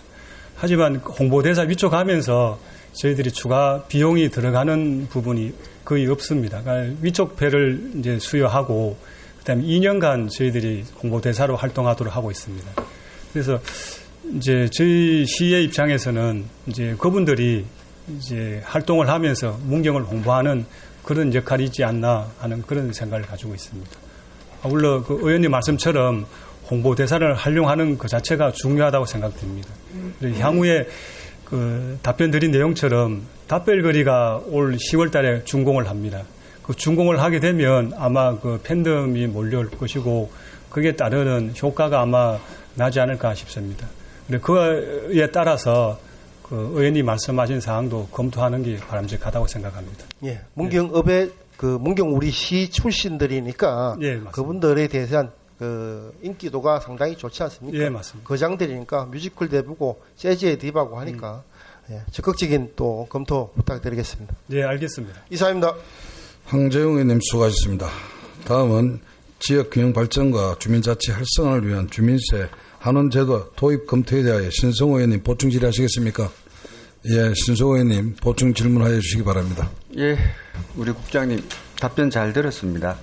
하지만 홍보대사 위쪽 하면서 저희들이 추가 비용이 들어가는 부분이 거의 없습니다. 그러니까 위쪽 배를 이제 수여하고 그다음에 2년간 저희들이 홍보대사로 활동하도록 하고 있습니다. 그래서 이제 저희 시의 입장에서는 이제 그분들이 이제 활동을 하면서 문경을 홍보하는 그런 역할이 있지 않나 하는 그런 생각을 가지고 있습니다. 물론 그 의원님 말씀처럼 홍보대사를 활용하는 그 자체가 중요하다고 생각됩니다. 향후에 그 답변 드린 내용처럼 답별거리가 올 10월 달에 준공을 합니다. 그 준공을 하게 되면 아마 그 팬덤이 몰려올 것이고 그에 따르는 효과가 아마 나지 않을까 싶습니다. 그에 따라서 그 의원님 말씀하신 사항도 검토하는 게 바람직하다고 생각합니다. 예, 문경읍의 그 문경 우리 시 출신들이니까 예, 맞습니다. 그분들에 대한 그 인기도가 상당히 좋지 않습니까? 예, 맞습니다. 거장들이니까 뮤지컬 대부고 재즈의 디바고 하니까 예, 적극적인 또 검토 부탁드리겠습니다. 예, 알겠습니다. 이상입니다. 황재용 의원님 수고하셨습니다. 다음은 지역균형 발전과 주민자치 활성화를 위한 주민세 한원제도 도입 검토에 대하여 신성호 의원님 보충 질의하시겠습니까? 예, 신성호 의원님 보충 질문하여 주시기 바랍니다. 예, 우리 국장님 답변 잘 들었습니다.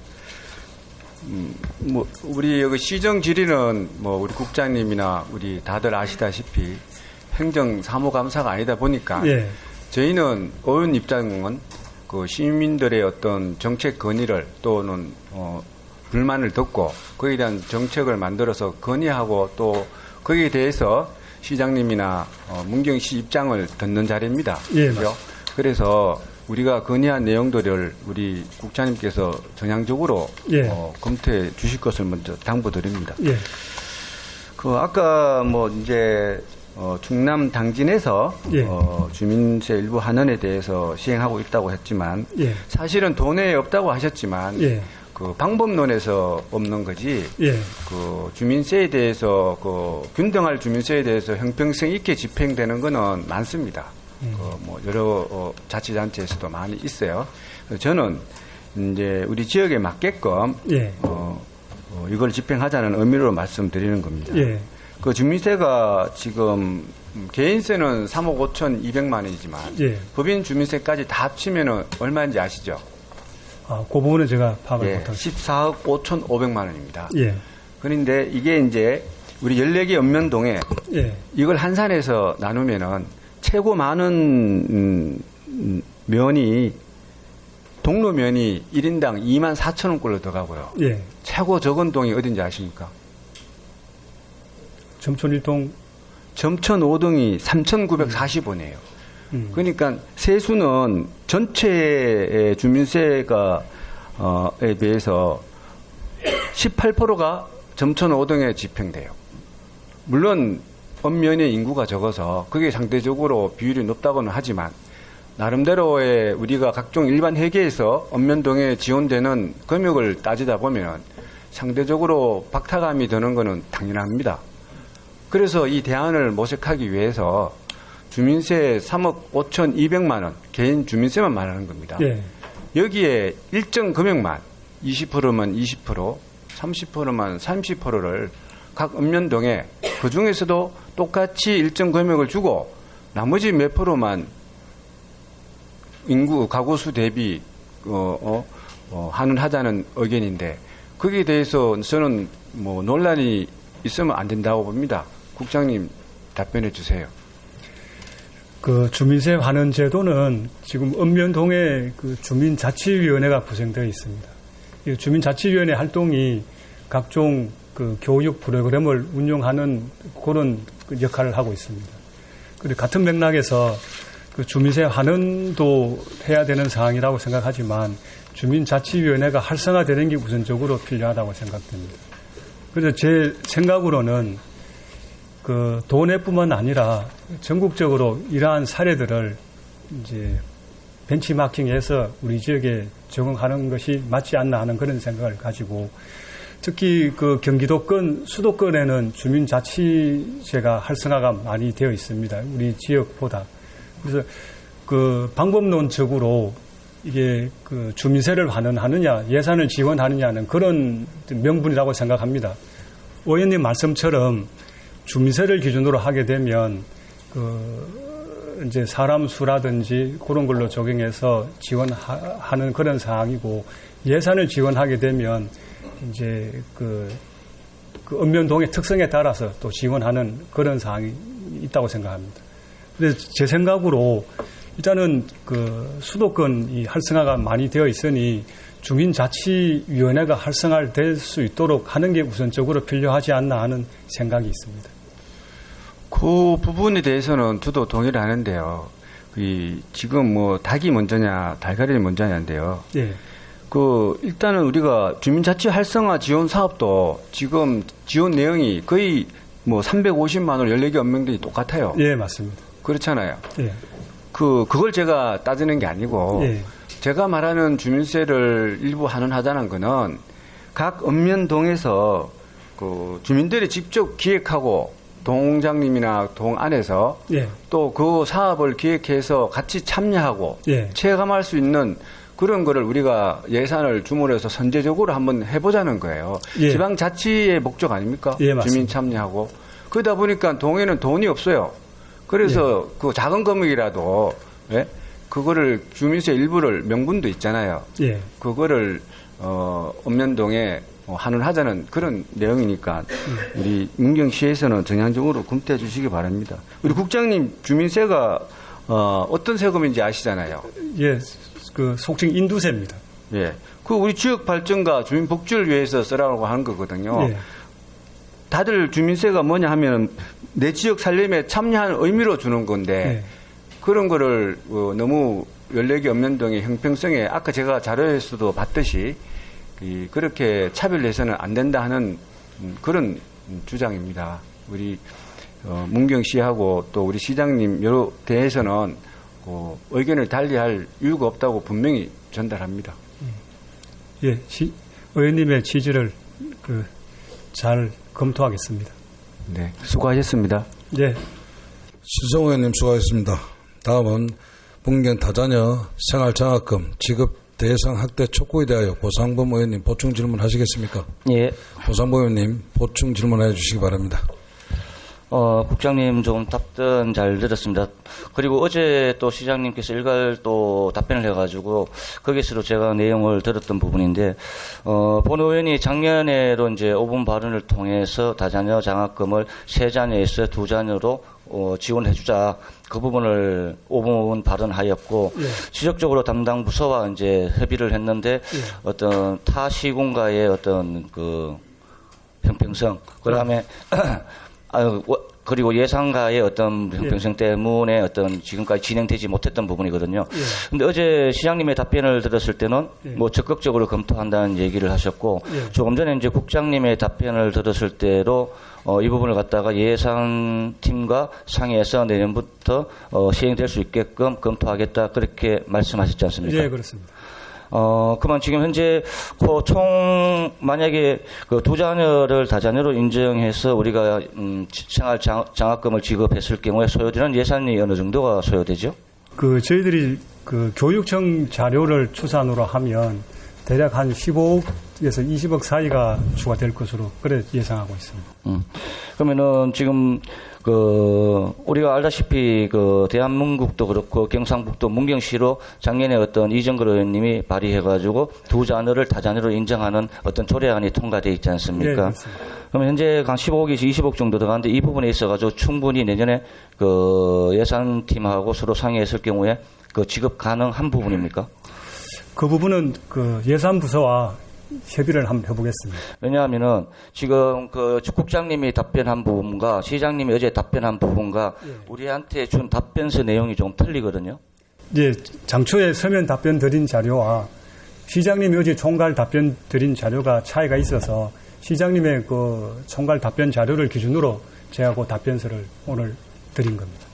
우리 여기 시정 질의는 우리 국장님이나 우리 다들 아시다시피 행정 사무감사가 아니다 보니까 예. 저희는 의원 입장은 그 시민들의 어떤 정책 건의를 또는 불만을 듣고 거기에 대한 정책을 만들어서 건의하고 또 거기에 대해서 시장님이나 문경시 입장을 듣는 자리입니다. 예, 그렇죠? 그래서 우리가 건의한 내용들을 우리 국장님께서 전향적으로 예. 검토해 주실 것을 먼저 당부드립니다. 예. 아까 이제 충남 당진에서 예. 주민세 일부 환원에 대해서 시행하고 있다고 했지만 예. 사실은 도내에 없다고 하셨지만 예. 그 방법론에서 없는 거지. 예. 그 주민세에 대해서 균등할 주민세에 대해서 형평성 있게 집행되는 거는 많습니다. 여러 자치단체에서도 많이 있어요. 저는 이제 우리 지역에 맞게끔 예. 이걸 집행하자는 의미로 말씀드리는 겁니다. 예. 그 주민세가 지금 개인세는 3억 5,200만 원이지만 예. 법인 주민세까지 다 합치면은 얼마인지 아시죠? 그 부분은 제가 파악을 예, 못하겠습니다. 14억 5,500만 원입니다. 예. 그런데 이게 이제 우리 14개 읍면동에 예. 이걸 한산해서 나누면은 최고 많은 면이 동로면이 1인당 2만 4천 원꼴로 들어가고요. 예. 최고 적은 동이 어딘지 아십니까? 점촌일동. 점천 5동이 3,940원이에요. 그러니까 세수는 전체의 주민세가 에 비해서 18%가 점천 5동에 집행돼요. 물론 읍면의 인구가 적어서 그게 상대적으로 비율이 높다고는 하지만 나름대로의 우리가 각종 일반 회계에서 읍면동에 지원되는 금액을 따지다 보면 상대적으로 박탈감이 드는 것은 당연합니다. 그래서 이 대안을 모색하기 위해서 주민세 3억 5,200만 원 개인 주민세만 말하는 겁니다. 예. 여기에 일정 금액만 20%만 20%, 30%만 30%를 각 읍면동에 그 중에서도 똑같이 일정 금액을 주고 나머지 몇 프로만 인구 가구수 대비 환원하자는 의견인데 거기에 대해서 저는 논란이 있으면 안 된다고 봅니다. 국장님 답변해 주세요. 그 주민세 환원 제도는 지금 읍면동에 그 주민자치위원회가 구성되어 있습니다. 이 주민자치위원회 활동이 각종 그 교육 프로그램을 운영하는 그런 역할을 하고 있습니다. 그리고 같은 맥락에서 그 주민세 환원도 해야 되는 사항이라고 생각하지만 주민자치위원회가 활성화되는 게 우선적으로 필요하다고 생각됩니다. 그래서 제 생각으로는 그 도내뿐만 아니라 전국적으로 이러한 사례들을 이제 벤치마킹해서 우리 지역에 적용하는 것이 맞지 않나 하는 그런 생각을 가지고 특히 그 경기도권, 수도권에는 주민자치제가 활성화가 많이 되어 있습니다. 우리 지역보다. 그래서 그 방법론적으로 이게 그 주민세를 환원하느냐, 예산을 지원하느냐는 그런 명분이라고 생각합니다. 의원님 말씀처럼 주민세를 기준으로 하게 되면 그 이제 사람 수라든지 그런 걸로 적용해서 지원하는 그런 사항이고 예산을 지원하게 되면 이제 그 읍면동의 특성에 따라서 또 지원하는 그런 사항이 있다고 생각합니다. 그래서 제 생각으로 일단은 그 수도권이 활성화가 많이 되어 있으니 주민자치위원회가 활성화될 수 있도록 하는 게 우선적으로 필요하지 않나 하는 생각이 있습니다. 그 부분에 대해서는 저도 동의를 하는데요. 지금 닭이 먼저냐, 달걀이 먼저냐인데요. 예. 일단은 우리가 주민자치 활성화 지원 사업도 지금 지원 내용이 거의 350만 원 14개 읍면동이 똑같아요. 예, 맞습니다. 그렇잖아요. 예. 그걸 제가 따지는 게 아니고, 예. 제가 말하는 주민세를 일부 환원하자는 거는 각 읍면동에서 주민들이 직접 기획하고 동장님이나 동 안에서 예. 또 그 사업을 기획해서 같이 참여하고 예. 체감할 수 있는 그런 거를 우리가 예산을 주문해서 선제적으로 한번 해보자는 거예요. 예. 지방자치의 목적 아닙니까? 예, 맞습니다. 주민 참여하고. 그러다 보니까 동해는 돈이 없어요. 그래서 그 작은 금액이라도 예? 그거를 주민세 일부를 명분도 있잖아요. 예. 그거를 읍면동에 환원하자는 그런 내용이니까 우리 문경시에서는 전향적으로 검토해 주시기 바랍니다. 우리 국장님 주민세가 어떤 세금인지 아시잖아요. 예, 그 속칭 인두세입니다. 예. 그 우리 지역 발전과 주민 복지를 위해서 쓰라고 하는 거거든요. 예. 다들 주민세가 뭐냐 하면 내 지역 살림에 참여하는 의미로 주는 건데 예. 그런 거를 너무 14개 읍면동의 형평성에 아까 제가 자료에서도 봤듯이 그렇게 차별해서는 안 된다 하는 그런 주장입니다. 우리 문경시하고 또 우리 시장님 여러 대해서는 의견을 달리할 이유가 없다고 분명히 전달합니다. 예, 의원님의 취지를 잘 검토하겠습니다. 네, 수고하셨습니다. 예. 신성 의원님 수고하셨습니다. 다음은 문경 다자녀 생활장학금 지급 대상 학대 촉구에 대하여 고상범 의원님 보충 질문 하시겠습니까? 예. 고상범 의원님 보충 질문해 주시기 바랍니다. 국장님 좀 답변 잘 들었습니다. 그리고 어제 또 시장님께서 일괄 또 답변을 해가지고 거기서도 제가 내용을 들었던 부분인데, 본 의원이 작년에도 이제 5분 발언을 통해서 다자녀 장학금을 3자녀에서 2자녀로 지원해주자. 그 부분을 5분 발언하였고, 지적적으로 담당 부서와 이제 협의를 했는데, 어떤 타 시군과의 어떤 형평성, 그 다음에 그리고 예상가의 어떤 형평성 때문에 어떤 지금까지 진행되지 못했던 부분이거든요. 근데 어제 시장님의 답변을 들었을 때는 뭐 적극적으로 검토한다는 얘기를 하셨고, 조금 전에 이제 국장님의 답변을 들었을 때로 이 부분을 갖다가 예산팀과 상의해서 내년부터 시행될 수 있게끔 검토하겠다 그렇게 말씀하셨지 않습니까? 예, 그렇습니다. 그만 지금 현재 총 만약에 2자녀를 다자녀로 인정해서 우리가 생활 장학금을 지급했을 경우에 소요되는 예산이 어느 정도가 소요되죠? 저희들이 교육청 자료를 추산으로 하면 대략 한 15억에서 20억 사이가 추가될 것으로 그래 예상하고 있습니다. 그러면은 지금 우리가 알다시피 대한민국도 그렇고 경상북도 문경시로 작년에 어떤 이정걸 의원님이 발의해가지고 2자녀를 다자녀로 인정하는 어떤 조례안이 통과되어 있지 않습니까? 네, 그러면 현재 한 15억에서 20억 정도 들어가는데 이 부분에 있어가지고 충분히 내년에 예산팀하고 서로 상의했을 경우에 지급 가능한 부분입니까? 그 부분은 예산부서와 협의를 한번 해보겠습니다. 왜냐하면은 지금 국장님이 답변한 부분과 시장님이 어제 답변한 부분과 우리한테 준 답변서 내용이 좀 틀리거든요. 예, 장초에 서면 답변 드린 자료와 시장님이 어제 총괄 답변 드린 자료가 차이가 있어서 시장님의 총괄 답변 자료를 기준으로 제가 답변서를 오늘 드린 겁니다.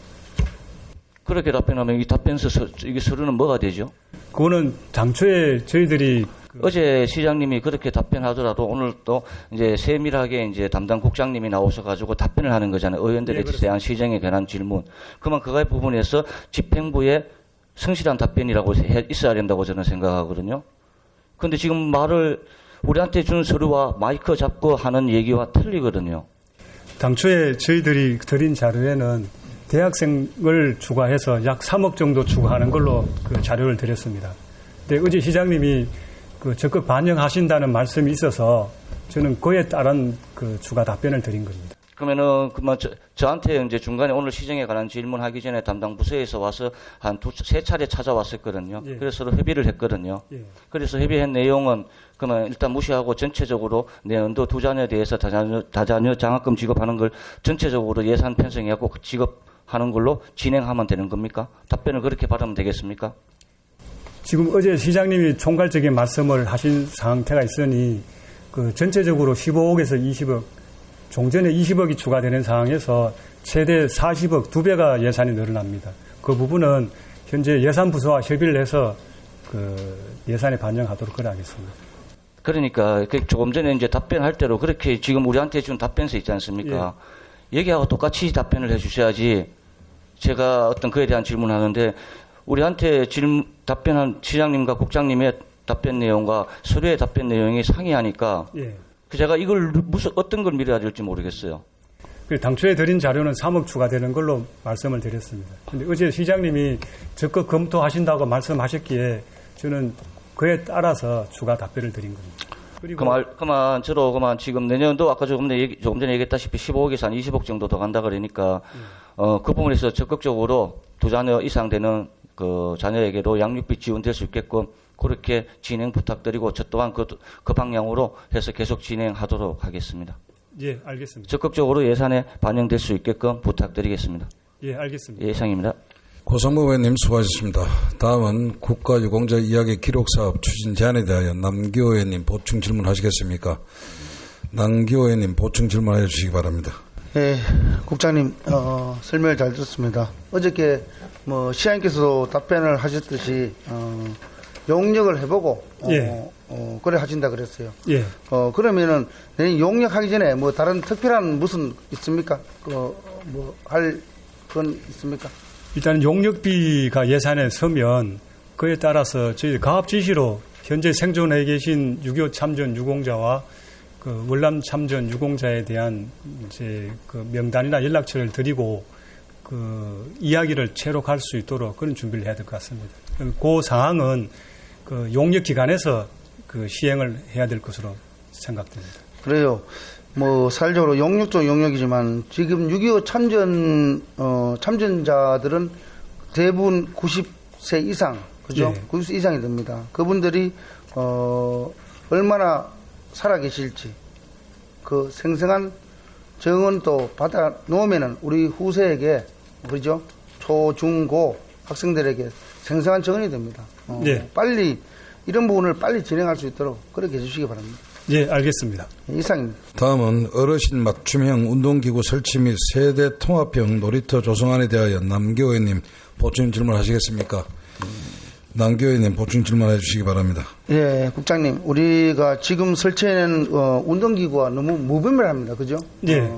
그렇게 답변하면 이 답변서 이게 서류는 뭐가 되죠? 그거는 장초에 저희들이 어제 시장님이 그렇게 답변하더라도 오늘 또 이제 세밀하게 이제 담당 국장님이 나오셔가지고 답변을 하는 거잖아요. 의원들에 대한 시정에 관한 질문. 그러면 그거의 부분에서 집행부의 성실한 답변이라고 있어야 된다고 저는 생각하거든요. 그런데 지금 말을 우리한테 준 서류와 마이크 잡고 하는 얘기와 틀리거든요. 당초에 저희들이 드린 자료에는 대학생을 추가해서 약 3억 정도 추가하는 걸로 자료를 드렸습니다. 근데 어제 시장님이 적극 반영하신다는 말씀이 있어서 저는 그에 따른 추가 답변을 드린 겁니다. 그러면은 저한테 이제 중간에 오늘 시정에 관한 질문하기 전에 담당 부서에서 와서 한 2-3차례 찾아왔었거든요. 예. 그래서 서로 협의를 했거든요. 예. 그래서 협의한 내용은 그러면 일단 무시하고 전체적으로 내년도 2자녀에 대해서 다자녀 장학금 지급하는 걸 전체적으로 예산 편성해갖고 지급하는 걸로 진행하면 되는 겁니까? 답변을 그렇게 받으면 되겠습니까? 지금 어제 시장님이 총괄적인 말씀을 하신 상태가 있으니 전체적으로 15억에서 20억, 종전에 20억이 추가되는 상황에서 최대 40억, 2배가 예산이 늘어납니다. 그 부분은 현재 예산부서와 협의를 해서 예산에 반영하도록 하겠습니다. 그러니까 조금 전에 이제 답변할 때로 그렇게 지금 우리한테 준 답변서 있지 않습니까? 얘기하고 똑같이 답변을 해주셔야지 제가 어떤 그에 대한 질문하는데 우리한테 답변한 시장님과 국장님의 답변 내용과 서류의 답변 내용이 상이하니까 제가 이걸 어떤 걸 믿어야 될지 모르겠어요. 당초에 드린 자료는 3억 추가되는 걸로 말씀을 드렸습니다. 근데 어제 시장님이 적극 검토하신다고 말씀하셨기에 저는 그에 따라서 추가 답변을 드린 겁니다. 그리고 그만 지금 내년도 아까 조금 전에 얘기했다시피 15억에서 한 20억 정도 더 간다 그러니까 그 부분에서 적극적으로 2자녀 이상 되는 그 자녀에게도 양육비 지원될 수 있게끔 그렇게 진행 부탁드리고 저 또한 그 방향으로 해서 계속 진행하도록 하겠습니다. 예, 알겠습니다. 적극적으로 예산에 반영될 수 있게끔 부탁드리겠습니다. 예, 알겠습니다. 예, 이상입니다. 고성모 의원님 수고하셨습니다. 다음은 국가유공자 이야기 기록사업 추진 제안에 대하여 남기호 의원님 보충 질문하시겠습니까? 남기호 의원님 보충 질문해 주시기 바랍니다. 예, 국장님 설명을 잘 들었습니다. 어저께 시장님께서도 답변을 하셨듯이 용역을 해보고 예. 그래 하신다 그랬어요. 예. 그러면은 내년 용역하기 전에 다른 특별한 무슨 있습니까? 할 건 있습니까? 일단 용역비가 예산에 서면 그에 따라서 저희 가압 지시로 현재 생존해 계신 6.25 참전 유공자와 그 월남 참전 유공자에 대한 이제 그 명단이나 연락처를 드리고 그 이야기를 채록할 수 있도록 그런 준비를 해야 될 것 같습니다. 그 상황은 그 용역 기관에서 그 시행을 해야 될 것으로 생각됩니다. 그래요. 사실적으로 용역도 용역이지만 지금 6.25 참전자들은 대부분 90세 이상, 그죠? 예. 90세 이상이 됩니다. 그분들이 얼마나 살아 계실지 그 생생한 정언도 받아 놓으면은 우리 후세에게, 그죠? 초, 중, 고 학생들에게 생생한 정언이 됩니다. 예. 빨리 이런 부분을 빨리 진행할 수 있도록 그렇게 해주시기 바랍니다. 예, 알겠습니다. 이상입니다. 다음은 어르신 맞춤형 운동기구 설치 및 세대 통합형 놀이터 조성안에 대하여 남기호 의원님 보충 질문하시겠습니까? 남기호 의원님 보충 질문해 주시기 바랍니다. 예, 국장님, 우리가 지금 설치해낸 운동기구가 너무 무분별합니다. 그죠? 예.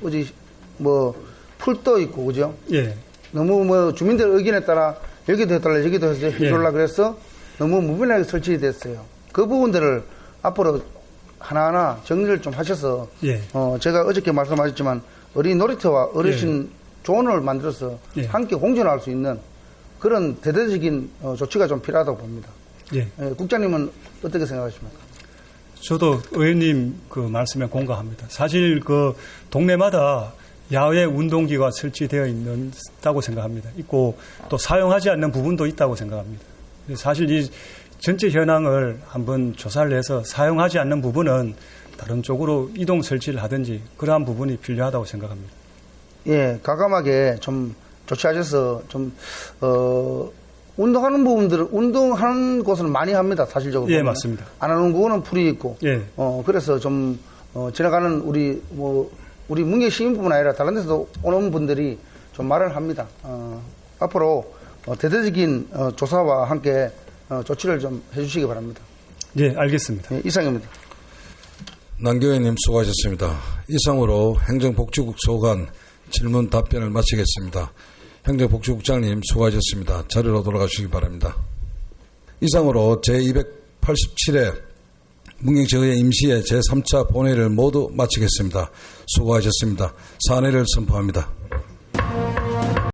어제 풀도 있고, 그죠? 예. 너무 주민들 의견에 따라 여기도 해달라 여기도 해달라 그래서 너무 무분별하게 설치됐어요. 그 부분들을 앞으로 하나하나 정리를 좀 하셔서 예. 제가 어저께 말씀하셨지만 어린 놀이터와 어르신 조언을 만들어서 예. 함께 공존할 수 있는 그런 대대적인 조치가 좀 필요하다고 봅니다. 예. 국장님은 어떻게 생각하십니까? 저도 의원님 그 말씀에 공감합니다. 사실 그 동네마다 야외 운동기구가 설치되어 있다고 생각합니다. 있고 또 사용하지 않는 부분도 있다고 생각합니다. 사실 이 전체 현황을 한번 조사를 해서 사용하지 않는 부분은 다른 쪽으로 이동 설치를 하든지 그러한 부분이 필요하다고 생각합니다. 예, 과감하게 좀 조치하셔서 좀 운동하는 부분들은 운동하는 곳은 많이 합니다. 사실적으로. 예, 맞습니다. 안 하는 곳은 풀이 있고. 예. 그래서 좀 지나가는 우리 문경 시민뿐만 아니라 다른 데서도 오는 분들이 좀 말을 합니다. 앞으로 대대적인 조사와 함께 조치를 좀 해주시기 바랍니다. 예, 알겠습니다. 예, 이상입니다. 남기호 의원님 수고하셨습니다. 이상으로 행정복지국 소관 질문 답변을 마치겠습니다. 행정복지국장님 수고하셨습니다. 자리로 돌아가시기 바랍니다. 이상으로 제287회 문경시의회 임시회 제3차 본회의를 모두 마치겠습니다. 수고하셨습니다. 사내를 선포합니다.